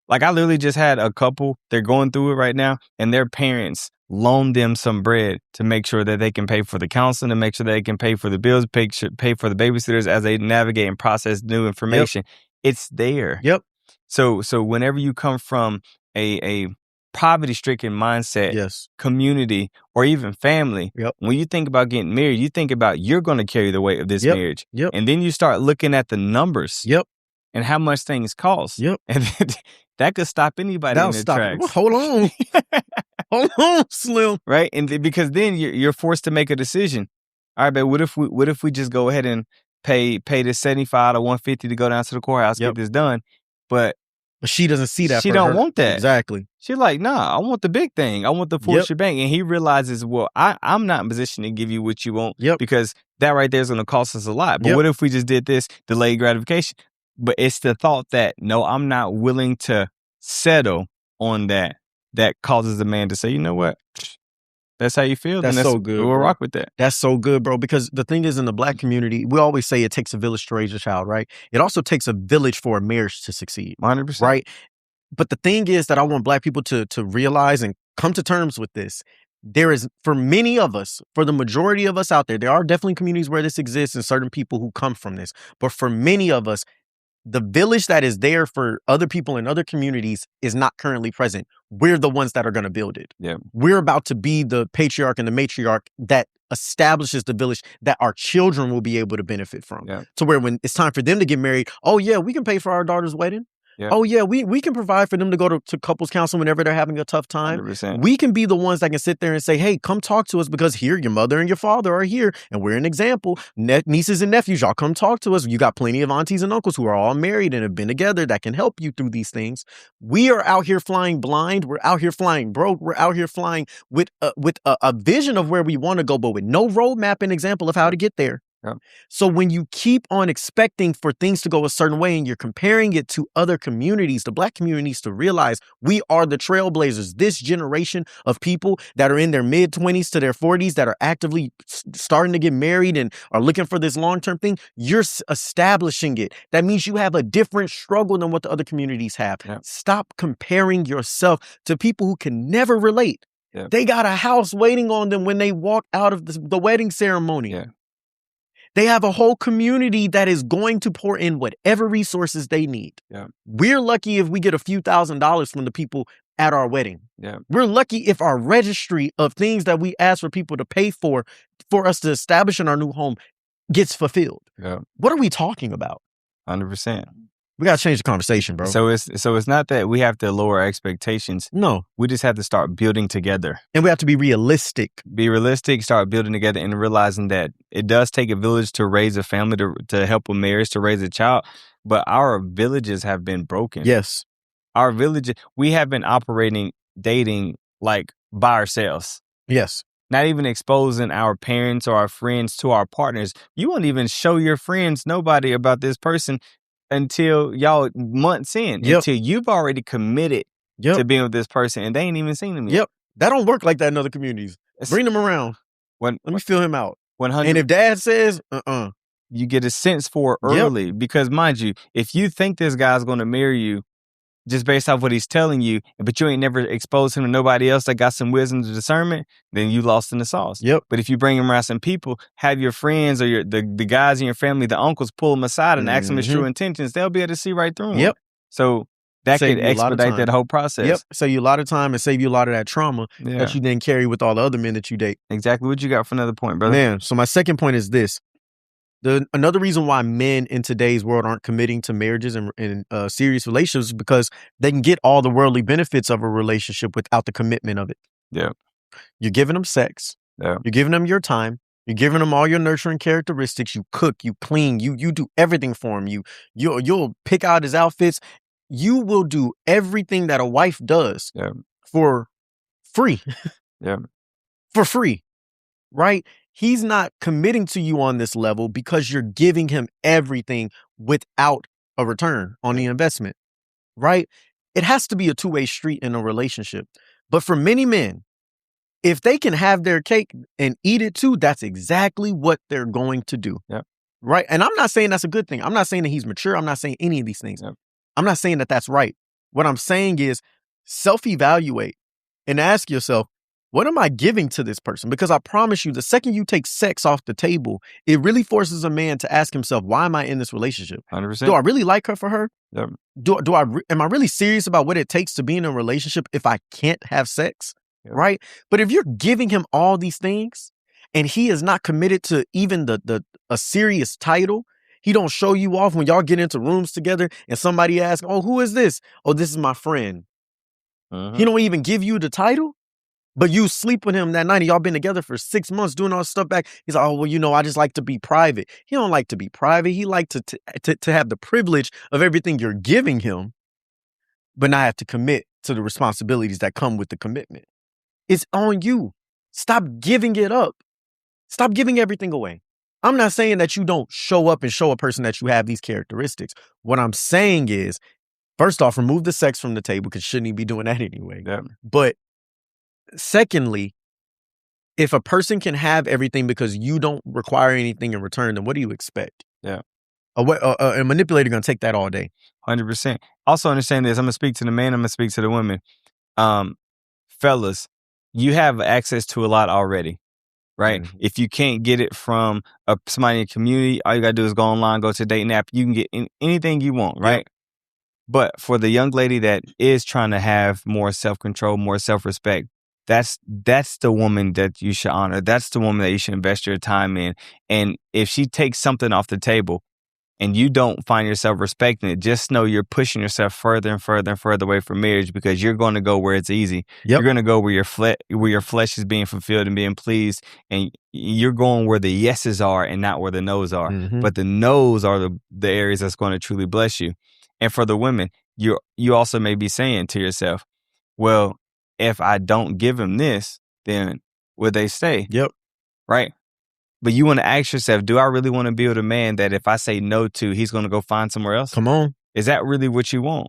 like I literally just had a couple, they're going through it right now, and their parents loaned them some bread to make sure that they can pay for the counseling, to make sure they can pay for the bills, pay for the babysitters as they navigate and process new information. Yep. It's there. Yep. So whenever you come from a poverty-stricken mindset, Yes. community, or even family, Yep. when you think about getting married, you think about you're going to carry the weight of this Yep. marriage. Yep. And then you start looking at the numbers. Yep. And how much things cost. Yep. And that could stop anybody That'll in their stop it. tracks. Well, hold on. Hold on, Slim. Right? And because then you're forced to make a decision. All right, but what if we just go ahead and pay this 75 to 150 to go down to the courthouse, Yep. get this done. But she doesn't see that. She for don't her. want that. Exactly. She's like, nah, I want the big thing. I want the full Yep. shebang. And he realizes, well, I'm not in position to give you what you want. Yep. Because that right there is going to cost us a lot. But Yep. what if we just did this, delayed gratification? But it's the thought that, no, I'm not willing to settle on that causes the man to say, you know what? That's how you feel. That's then so good, We'll bro. rock with that. That's so good, bro. Because the thing is, in the Black community, we always say it takes a village to raise a child, right? It also takes a village for a marriage to succeed, 100%. right? But the thing is that I want Black people to realize and come to terms with this. There is, for many of us, for the majority of us out there, there are definitely communities where this exists and certain people who come from this. But for many of us, the village that is there for other people in other communities is not currently present. We're the ones that are going to build it. Yeah. We're about to be the patriarch and the matriarch that establishes the village that our children will be able to benefit from. Yeah. To where when it's time for them to get married, oh yeah, we can pay for our daughter's wedding. Yeah. Oh yeah, we can provide for them to go to couples counseling whenever they're having a tough time. 100%. We can be the ones that can sit there and say, hey, come talk to us because here your mother and your father are here and we're an example. Nieces and nephews, y'all come talk to us. You got plenty of aunties and uncles who are all married and have been together that can help you through these things. We are out here flying blind. We're out here flying broke. We're out here flying with a vision of where we want to go, but with no roadmap and example of how to get there. Yeah. So when you keep on expecting for things to go a certain way and you're comparing it to other communities, the Black community needs to realize we are the trailblazers. This generation of people that are in their mid-20s to their 40s that are actively starting to get married and are looking for this long-term thing, you're establishing it. That means you have a different struggle than what the other communities have. Yeah. Stop comparing yourself to people who can never relate. Yeah. They got a house waiting on them when they walk out of the wedding ceremony. Yeah. They have a whole community that is going to pour in whatever resources they need. Yeah. We're lucky if we get a few $1,000s from the people at our wedding. Yeah. We're lucky if our registry of things that we ask for people to pay for us to establish in our new home gets fulfilled. Yeah. What are we talking about? 100%. We got to change the conversation, bro. So it's not that we have to lower expectations. No. We just have to start building together. And we have to be realistic. Be realistic, start building together, and realizing that it does take a village to raise a family, to help a marriage, to raise a child. But our villages have been broken. Yes. Our village, we have been operating, dating like by ourselves. Yes. Not even exposing our parents or our friends to our partners. You won't even show your friends, nobody, about this person until y'all months in. Yep. Until you've already committed to being with this person and they ain't even seen them yet. Yep. That don't work like that in other communities. Bring them around. Let me feel him out. 100. And if dad says, you get a sense for it early. Because mind you, if you think this guy's going to marry you just based off what he's telling you, but you ain't never exposed him to nobody else that got some wisdom and discernment, then you lost in the sauce. Yep. But if you bring him around some people, have your friends or the guys in your family, the uncles, pull them aside and ask them his true intentions, they'll be able to see right through him. Yep. So that could expedite that whole process. Yep. Save you a lot of time and save you a lot of that trauma that you then carry with all the other men that you date. Exactly. What you got for another point, brother? Man, so my second point is this. Another reason why men in today's world aren't committing to marriages and serious relationships is because they can get all the worldly benefits of a relationship without the commitment of it. Yeah. You're giving them sex. Yeah. You're giving them your time. You're giving them all your nurturing characteristics. You cook, you clean, you do everything for him. You'll pick out his outfits. You will do everything that a wife does for free. For free. Right? He's not committing to you on this level because you're giving him everything without a return on the investment, right? It has to be a two-way street in a relationship. But for many men, if they can have their cake and eat it too, that's exactly what they're going to do, right? And I'm not saying that's a good thing. I'm not saying that he's mature. I'm not saying any of these things. I'm not saying that that's right. What I'm saying is self-evaluate and ask yourself, what am I giving to this person? Because I promise you, the second you take sex off the table, it really forces a man to ask himself, why am I in this relationship? 100%. Do I really like her for her? Yep. Am I really serious about what it takes to be in a relationship if I can't have sex? Right? But if you're giving him all these things and he is not committed to even a serious title, he don't show you off when y'all get into rooms together and somebody asks, oh, who is this? Oh, this is my friend. He don't even give you the title. But you sleep with him that night and y'all been together for 6 months doing all this stuff back. He's like, oh, well, I just like to be private. He don't like to be private. He like to have the privilege of everything you're giving him, but not have to commit to the responsibilities that come with the commitment. It's on you. Stop giving it up. Stop giving everything away. I'm not saying that you don't show up and show a person that you have these characteristics. What I'm saying is, first off, remove the sex from the table because shouldn't he be doing that anyway? But secondly, if a person can have everything because you don't require anything in return, then what do you expect? A manipulator going to take that all day. 100%. Also understand this. I'm going to speak to the man. I'm going to speak to the women. Fellas, you have access to a lot already, right? If you can't get it from somebody in your community, all you got to do is go online, go to a dating app. You can get anything you want, right? But for the young lady that is trying to have more self-control, more self-respect, that's the woman that you should honor. That's the woman that you should invest your time in. And if she takes something off the table and you don't find yourself respecting it, just know you're pushing yourself further and further and further away from marriage because you're going to go where it's easy. You're going to go where your flesh is being fulfilled and being pleased. And you're going where the yeses are and not where the no's are. But the no's are the areas that's going to truly bless you. And for the women, you also may be saying to yourself, well, if I don't give him this, then will they stay? Right? But you want to ask yourself, do I really want to be with a man that if I say no to, he's going to go find somewhere else? Come on. Is that really what you want?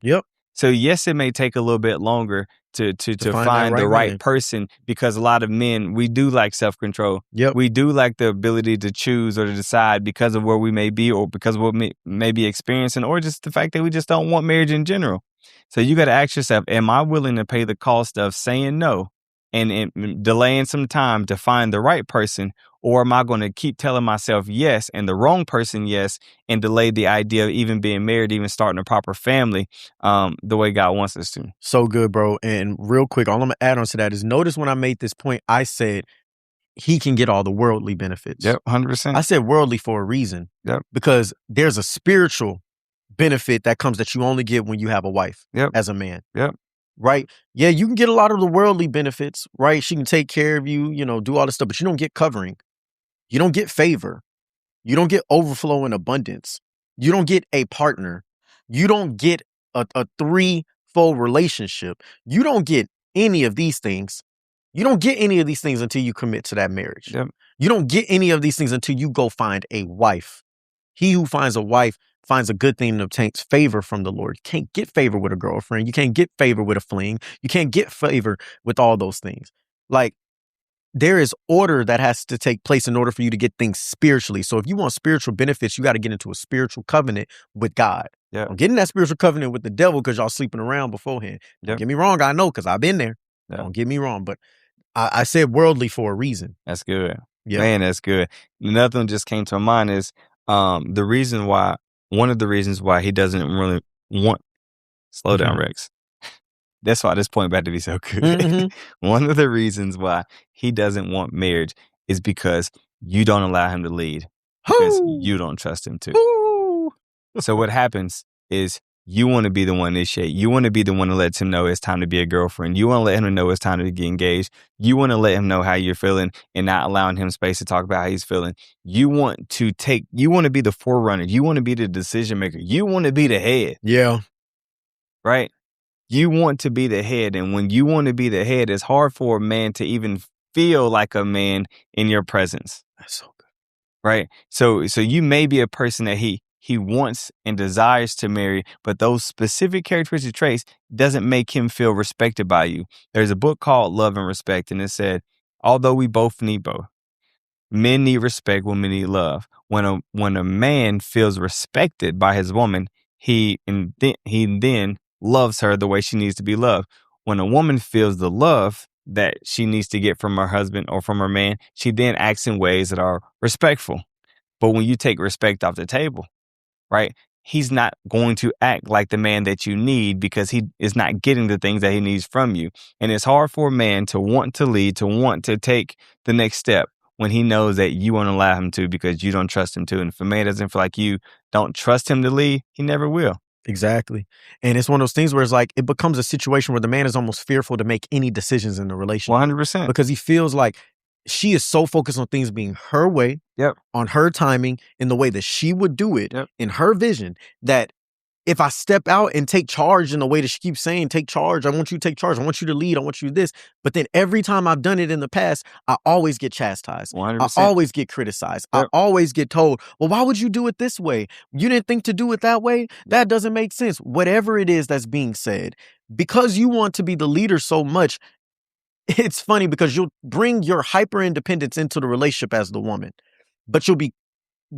So yes, it may take a little bit longer to find the right person because a lot of men, we do lack self-control. We do lack the ability to choose or to decide because of where we may be or because of what we may be experiencing or just the fact that we just don't want marriage in general. So you got to ask yourself, am I willing to pay the cost of saying no and delaying some time to find the right person? Or am I going to keep telling myself yes and the wrong person yes and delay the idea of even being married, even starting a proper family the way God wants us to? So good, bro. And real quick, all I'm going to add on to that is notice when I made this point, I said he can get all the worldly benefits. Yep, 100%. I said worldly for a reason. Yep. Because there's a spiritual benefit that comes that you only get when you have a wife as a man. Yep. Right? Yeah, you can get a lot of the worldly benefits, right? She can take care of you, do all this stuff, but you don't get covering. You don't get favor. You don't get overflow and abundance. You don't get a partner. You don't get a threefold relationship. You don't get any of these things. You don't get any of these things until you commit to that marriage. Yep. You don't get any of these things until you go find a wife. He who finds a wife finds a good thing and obtains favor from the Lord. You can't get favor with a girlfriend. You can't get favor with a fling. You can't get favor with all those things. Like, there is order that has to take place in order for you to get things spiritually. So if you want spiritual benefits, you got to get into a spiritual covenant with God. Yeah. Don't get in that spiritual covenant with the devil because y'all sleeping around beforehand. Don't get me wrong. I know because I've been there. Yeah. Don't get me wrong. But I said worldly for a reason. That's good. Yeah. Man, that's good. Another one just came to mind is one of the reasons why he doesn't really want, slow down, Rex. That's why this point about to be so good. Mm-hmm. One of the reasons why he doesn't want marriage is because you don't allow him to lead. Because you don't trust him to. So what happens is you want to be the one to initiate. You want to be the one to let him know it's time to be a girlfriend. You want to let him know it's time to get engaged. You want to let him know how you're feeling and not allowing him space to talk about how he's feeling. You want to be the forerunner. You want to be the decision maker. You want to be the head. Yeah. Right? You want to be the head. And when you want to be the head, it's hard for a man to even feel like a man in your presence. That's so good. Right? So you may be a person that he wants and desires to marry, but those specific characteristic traits doesn't make him feel respected by you. There's a book called Love and Respect, and it said, although we both need both, men need respect, women need love. When a man feels respected by his woman, he then loves her the way she needs to be loved. When a woman feels the love that she needs to get from her husband or from her man, she then acts in ways that are respectful. But when you take respect off the table, right, he's not going to act like the man that you need because he is not getting the things that he needs from you. And it's hard for a man to want to lead, to want to take the next step when he knows that you won't allow him to because you don't trust him to. And if a man doesn't feel like you don't trust him to lead, he never will. Exactly. And it's one of those things where it's like it becomes a situation where the man is almost fearful to make any decisions in the relationship. 100%. Because he feels like she is so focused on things being her way, on her timing, in the way that she would do it, in her vision, that if I step out and take charge in the way that she keeps saying, take charge, I want you to take charge, I want you to lead, I want you to this. But then every time I've done it in the past, I always get chastised. 100%. I always get criticized. I always get told, well, why would you do it this way? You didn't think to do it that way? That doesn't make sense. Whatever it is that's being said, because you want to be the leader so much, it's funny because you'll bring your hyper independence into the relationship as the woman, but you'll be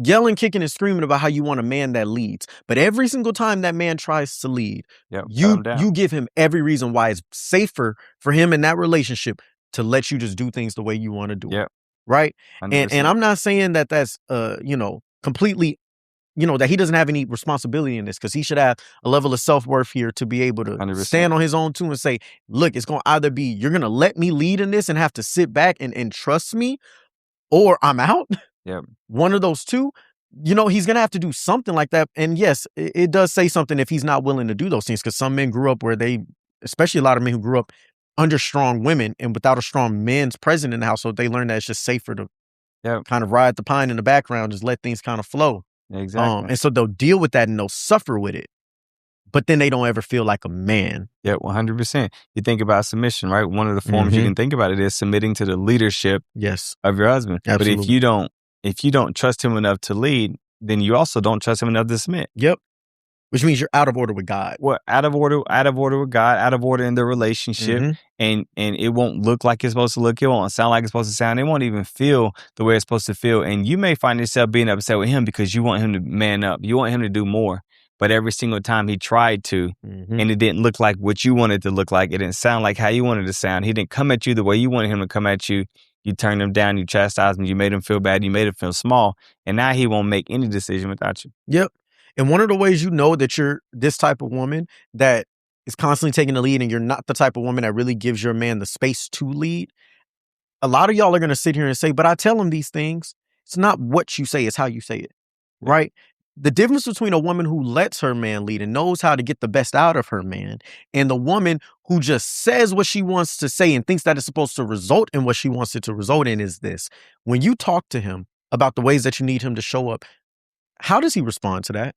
yelling, kicking, and screaming about how you want a man that leads. But every single time that man tries to lead, you give him every reason why it's safer for him in that relationship to let you just do things the way you want to do it. Right? And I'm not saying that that's completely, that he doesn't have any responsibility in this, because he should have a level of self-worth here to be able to 100%. stand on his own too and say, look, it's going to either be you're going to let me lead in this and have to sit back and trust me, or I'm out. One of those two, he's going to have to do something like that. And yes, it does say something if he's not willing to do those things, because some men grew up where especially a lot of men who grew up under strong women and without a strong man's present in the household, they learn that it's just safer to kind of ride the pine in the background, just let things kind of flow. Exactly. And so they'll deal with that and they'll suffer with it, but then they don't ever feel like a man. 100%. You think about submission, right? One of the forms you can think about it is submitting to the leadership of your husband. Absolutely. But if you don't trust him enough to lead, then you also don't trust him enough to submit. Which means you're out of order with God. Well, out of order with God, out of order in the relationship, and it won't look like it's supposed to look. It won't sound like it's supposed to sound. It won't even feel the way it's supposed to feel. And you may find yourself being upset with him because you want him to man up. You want him to do more. but every single time he tried to, and it didn't look like what you wanted it to look like, it didn't sound like how you wanted it to sound, he didn't come at you the way you wanted him to come at you, you turned him down, you chastised him, you made him feel bad, you made him feel small, and now he won't make any decision without you. Yep. And one of the ways you know that you're this type of woman that is constantly taking the lead and you're not the type of woman that really gives your man the space to lead, a lot of y'all are going to sit here and say, but I tell him these things. It's not what you say, it's how you say it, right? The difference between a woman who lets her man lead and knows how to get the best out of her man and the woman who just says what she wants to say and thinks that it's supposed to result in what she wants it to result in is this. When you talk to him about the ways that you need him to show up, how does he respond to that?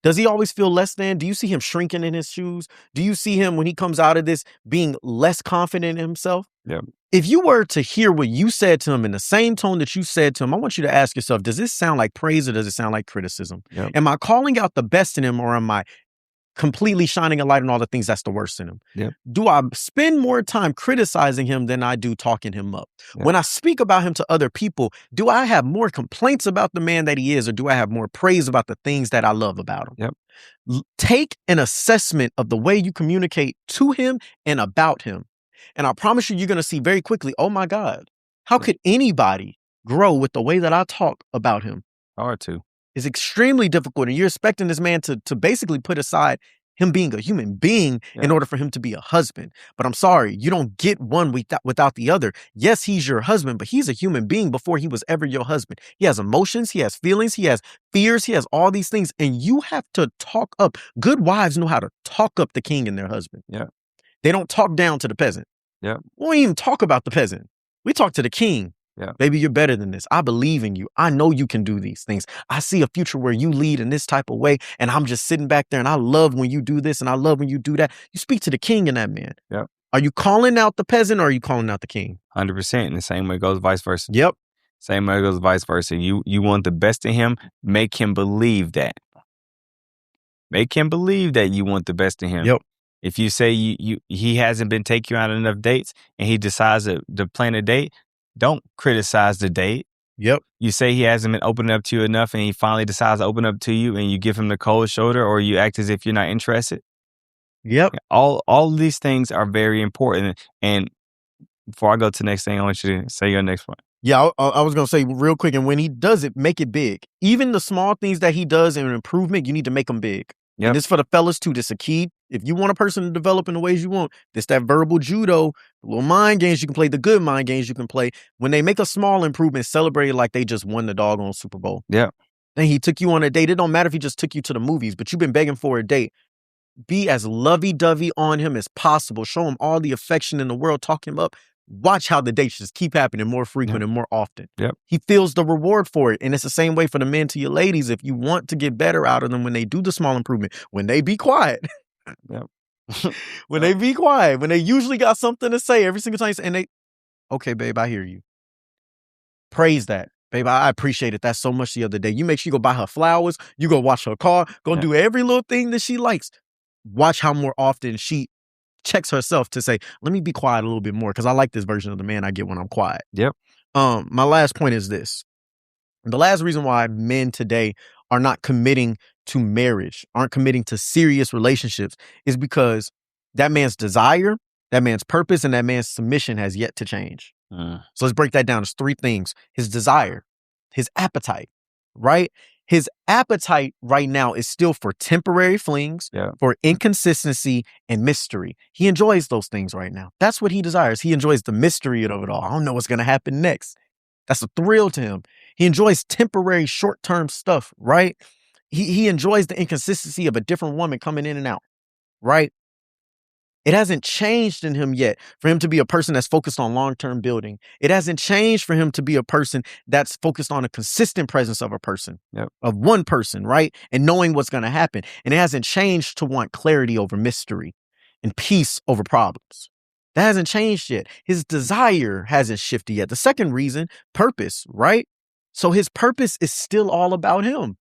Does he always feel less than? Do you see him shrinking in his shoes? Do you see him when he comes out of this being less confident in himself? Yep. If you were to hear what you said to him in the same tone that you said to him, I want you to ask yourself, does this sound like praise or does it sound like criticism? Yep. Am I calling out the best in him or am I completely shining a light on all the things that's the worst in him? Yep. Do I spend more time criticizing him than I do talking him up? Yep. When I speak about him to other people, do I have more complaints about the man that he is or do I have more praise about the things that I love about him? Yep. Take an assessment of the way you communicate to him and about him. And I promise you, you're going to see very quickly, oh my God, how could anybody grow with the way that I talk about him? Hard to. It's extremely difficult. And you're expecting this man to basically put aside him being a human being in order for him to be a husband. But I'm sorry, you don't get one without the other. Yes, he's your husband, but he's a human being before he was ever your husband. He has emotions, he has feelings, he has fears, he has all these things. And you have to talk up. Good wives know how to talk up the king and their husband. Yeah. They don't talk down to the peasant. Yeah. We don't even talk about the peasant. We talk to the king. Yeah. Baby, you're better than this. I believe in you. I know you can do these things. I see a future where you lead in this type of way. And I'm just sitting back there and I love when you do this and I love when you do that. You speak to the king and that man. Yep. Are you calling out the peasant or are you calling out the king? 100%. And the same way goes vice versa. Yep. Same way goes vice versa. You want the best in him. Make him believe that. Make him believe that you want the best in him. Yep. If you say he hasn't been taking you out on enough dates and he decides to plan a date, don't criticize the date. Yep. You say he hasn't been opening up to you enough and he finally decides to open up to you and you give him the cold shoulder or you act as if you're not interested. Yep. All of these things are very important. And before I go to the next thing, I want you to say your next one. Yeah, I was going to say real quick, and when he does it, make it big. Even the small things that he does in an improvement, you need to make them big. Yep. And this for the fellas too. This a key. If you want a person to develop in the ways you want, this that verbal judo, the little mind games you can play, the good mind games you can play. When they make a small improvement, celebrate it like they just won the doggone Super Bowl. Yeah. Then he took you on a date. It don't matter if he just took you to the movies, but you've been begging for a date. Be as lovey-dovey on him as possible. Show him all the affection in the world. Talk him up. Watch how the dates just keep happening more frequent and more often. Yep. He feels the reward for it. And it's the same way for the men to your ladies. If you want to get better out of them when they do the small improvement, when they be quiet. Yep. When they be quiet, when they usually got something to say every single time. And they, okay, babe, I hear you. Praise that. Babe, I appreciate it. That's so much the other day. You make sure you go buy her flowers. You go wash her car. Go do every little thing that she likes. Watch how more often she checks herself to say, let me be quiet a little bit more because I like this version of the man I get when I'm quiet. Yep. My last point is this. The last reason why men today are not committing to marriage, aren't committing to serious relationships is because that man's desire, that man's purpose, and that man's submission has yet to change. So let's break that down. There's three things. His desire, his appetite, right? His appetite right now is still for temporary flings, for inconsistency and mystery. He enjoys those things right now. That's what he desires. He enjoys the mystery of it all. I don't know what's going to happen next. That's a thrill to him. He enjoys temporary short-term stuff, right? He enjoys the inconsistency of a different woman coming in and out, right? It hasn't changed in him yet for him to be a person that's focused on long-term building. It hasn't changed for him to be a person that's focused on a consistent presence of a person, of one person, right? And knowing what's going to happen. And it hasn't changed to want clarity over mystery and peace over problems. That hasn't changed yet. His desire hasn't shifted yet. The second reason, purpose, right? So his purpose is still all about him.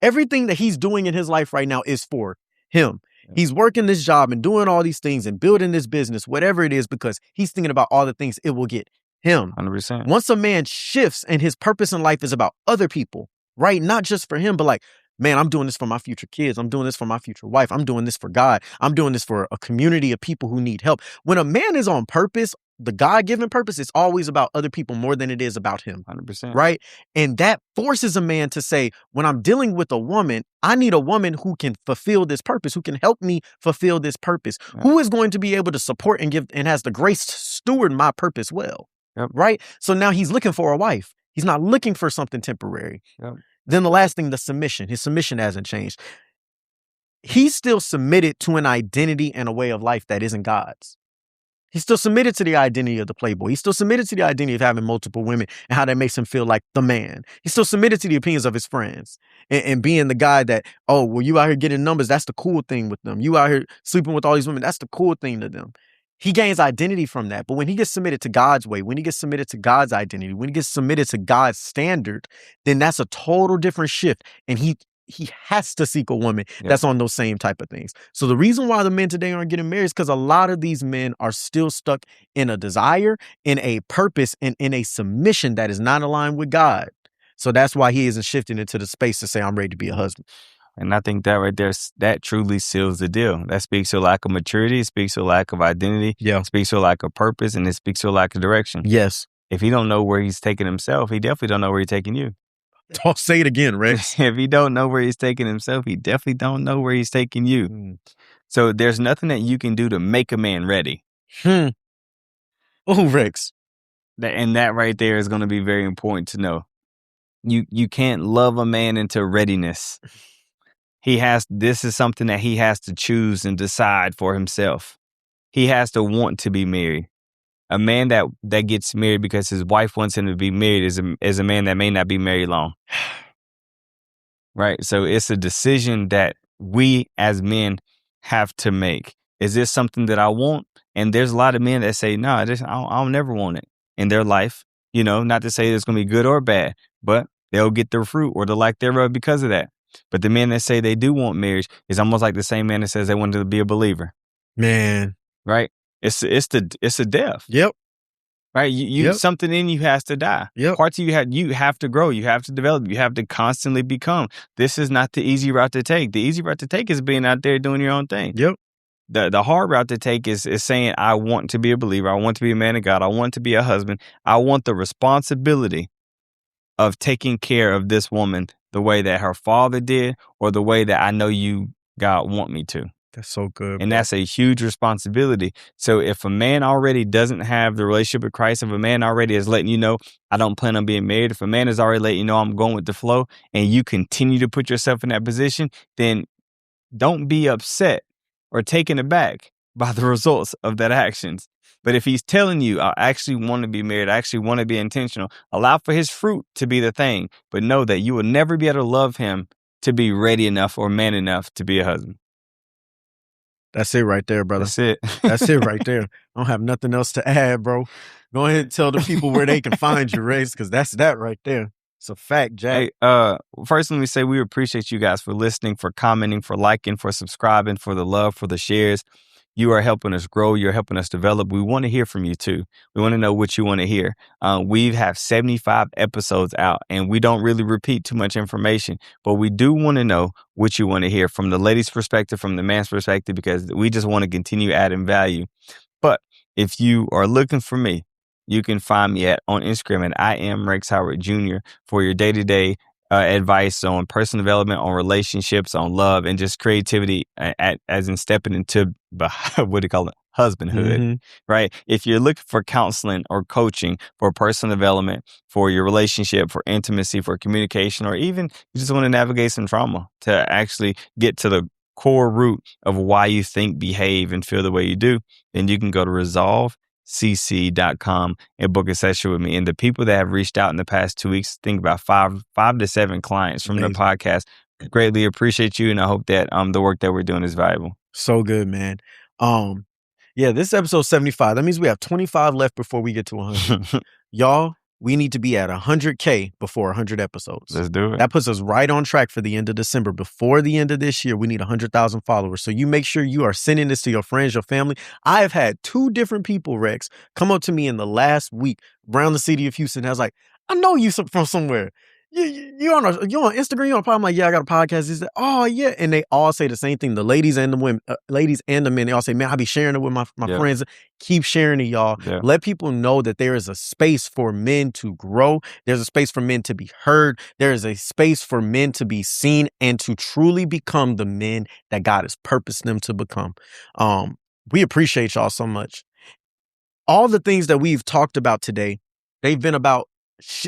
Everything that he's doing in his life right now is for him. He's working this job and doing all these things and building this business, whatever it is, because he's thinking about all the things it will get him. 100%. Once a man shifts and his purpose in life is about other people, right? Not just for him, but like, man, I'm doing this for my future kids. I'm doing this for my future wife. I'm doing this for God. I'm doing this for a community of people who need help. When a man is on purpose, the God-given purpose, it's always about other people more than it is about him. 100%. Right? And that forces a man to say, when I'm dealing with a woman, I need a woman who can fulfill this purpose, who can help me fulfill this purpose, Yeah. who is going to be able to support and give and has the grace to steward my purpose well. Yep. Right? So now he's looking for a wife. He's not looking for something temporary. Yep. Then the last thing, the submission. His submission hasn't changed. He's still submitted to an identity and a way of life that isn't God's. He's still submitted to the identity of the playboy. He's still submitted to the identity of having multiple women and how that makes him feel like the man. He's still submitted to the opinions of his friends and being the guy that, oh, well, you out here getting numbers. That's the cool thing with them. You out here sleeping with all these women. That's the cool thing to them. He gains identity from that. But when he gets submitted to God's way, when he gets submitted to God's identity, when he gets submitted to God's standard, then that's a total different shift. And he has to seek a woman that's on those same type of things. So the reason why the men today aren't getting married is because a lot of these men are still stuck in a desire, in a purpose, and in a submission that is not aligned with God. So that's why he isn't shifting into the space to say, I'm ready to be a husband. And I think that right there, that truly seals the deal. That speaks to a lack of maturity. It speaks to a lack of identity. Yeah. It speaks to a lack of purpose, and it speaks to a lack of direction. Yes. If he don't know where he's taking himself, he definitely don't know where he's taking you. Don't say it again, Rex. If he don't know where he's taking himself, he definitely don't know where he's taking you. So there's nothing that you can do to make a man ready. Oh, Rex. And that right there is going to be very important to know. You can't love a man into readiness. This is something that he has to choose and decide for himself. He has to want to be married. A man that gets married because his wife wants him to be married is a man that may not be married long. Right? So it's a decision that we as men have to make. Is this something that I want? And there's a lot of men that say, no, I'll never want it in their life. You know, not to say it's going to be good or bad, but they'll get their fruit or the lack thereof because of that. But the men that say they do want marriage is almost like the same man that says they want to be a believer. Man. Right? It's a death. Yep. Right? You something in you has to die. Yep. Parts of you have to grow. You have to develop. You have to constantly become. This is not the easy route to take. The easy route to take is being out there doing your own thing. Yep. The hard route to take is saying, I want to be a believer. I want to be a man of God. I want to be a husband. I want the responsibility of taking care of this woman the way that her father did or the way that I know you, God, want me to. That's so good. And that's a huge responsibility. So if a man already doesn't have the relationship with Christ, if a man already is letting you know, I don't plan on being married, if a man is already letting you know I'm going with the flow and you continue to put yourself in that position, then don't be upset or taken aback by the results of that actions. But if he's telling you, I actually want to be married, I actually want to be intentional, allow for his fruit to be the thing, but know that you will never be able to love him to be ready enough or man enough to be a husband. That's it right there, brother. That's it. That's it right there. I don't have nothing else to add, bro. Go ahead and tell the people where they can find you, Rex, because that's that right there. It's a fact, Jack. Hey, first, let me say we appreciate you guys for listening, for commenting, for liking, for subscribing, for the love, for the shares. You are helping us grow. You're helping us develop. We want to hear from you, too. We want to know what you want to hear. We have 75 episodes out, and we don't really repeat too much information, but we do want to know what you want to hear from the lady's perspective, from the man's perspective, because we just want to continue adding value. But if you are looking for me, you can find me on Instagram at I am Rex Howard Jr. for your day-to-day advice on personal development, on relationships, on love, and just creativity as in stepping into, what do you call it? Husbandhood, right? If you're looking for counseling or coaching for personal development, for your relationship, for intimacy, for communication, or even you just want to navigate some trauma to actually get to the core root of why you think, behave, and feel the way you do, then you can go to resolvecc.com and book a session with me. And the people that have reached out in the past 2 weeks, think about five to seven clients from the podcast. Greatly appreciate you, and I hope that the work that we're doing is valuable. So good, man. Yeah, this is episode 75. That means we have 25 left before we get to 100. Y'all, we need to be at 100K before 100 episodes. Let's do it. That puts us right on track for the end of December. Before the end of this year, we need 100,000 followers. So you make sure you are sending this to your friends, your family. I have had 2 different people, Rex, come up to me in the last week around the city of Houston. I was like, I know you from somewhere. you on Instagram, you on a podcast? I'm like, yeah, I got a podcast. He said, oh yeah, and they all say the same thing. The ladies and the women, ladies and the men, they all say, man, I be sharing it with my Yep. friends. Keep sharing it, y'all. Yeah. Let people know that there is a space for men to grow. There's a space for men to be heard. There is a space for men to be seen and to truly become the men that God has purposed them to become. We appreciate y'all so much. All the things that we've talked about today, they've been about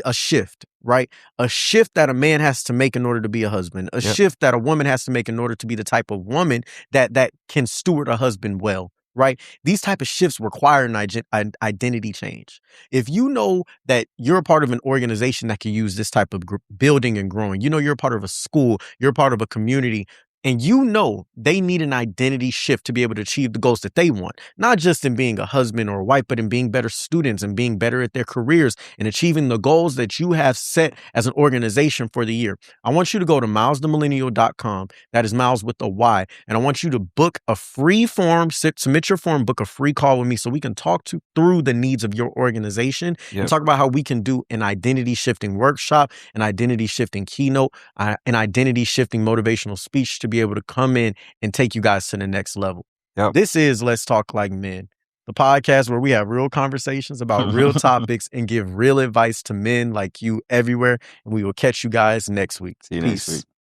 a shift, right? A shift that a man has to make in order to be a husband, a shift that a woman has to make in order to be the type of woman that can steward a husband well, right? These type of shifts require an identity change. If you know that you're a part of an organization that can use this type of building and growing, you know you're a part of a school, you're a part of a community, and you know they need an identity shift to be able to achieve the goals that they want, not just in being a husband or a wife, but in being better students and being better at their careers and achieving the goals that you have set as an organization for the year. I want you to go to milesthemillennial.com. That is Miles with a Y. And I want you to book a free form, submit your form, book a free call with me so we can talk through the needs of your organization and talk about how we can do an identity shifting workshop, an identity shifting keynote, an identity shifting motivational speech to be able to come in and take you guys to the next level. Yep. This is Let's Talk Like Men, the podcast where we have real conversations about real topics and give real advice to men like you everywhere. And we will catch you guys next week. See you next week.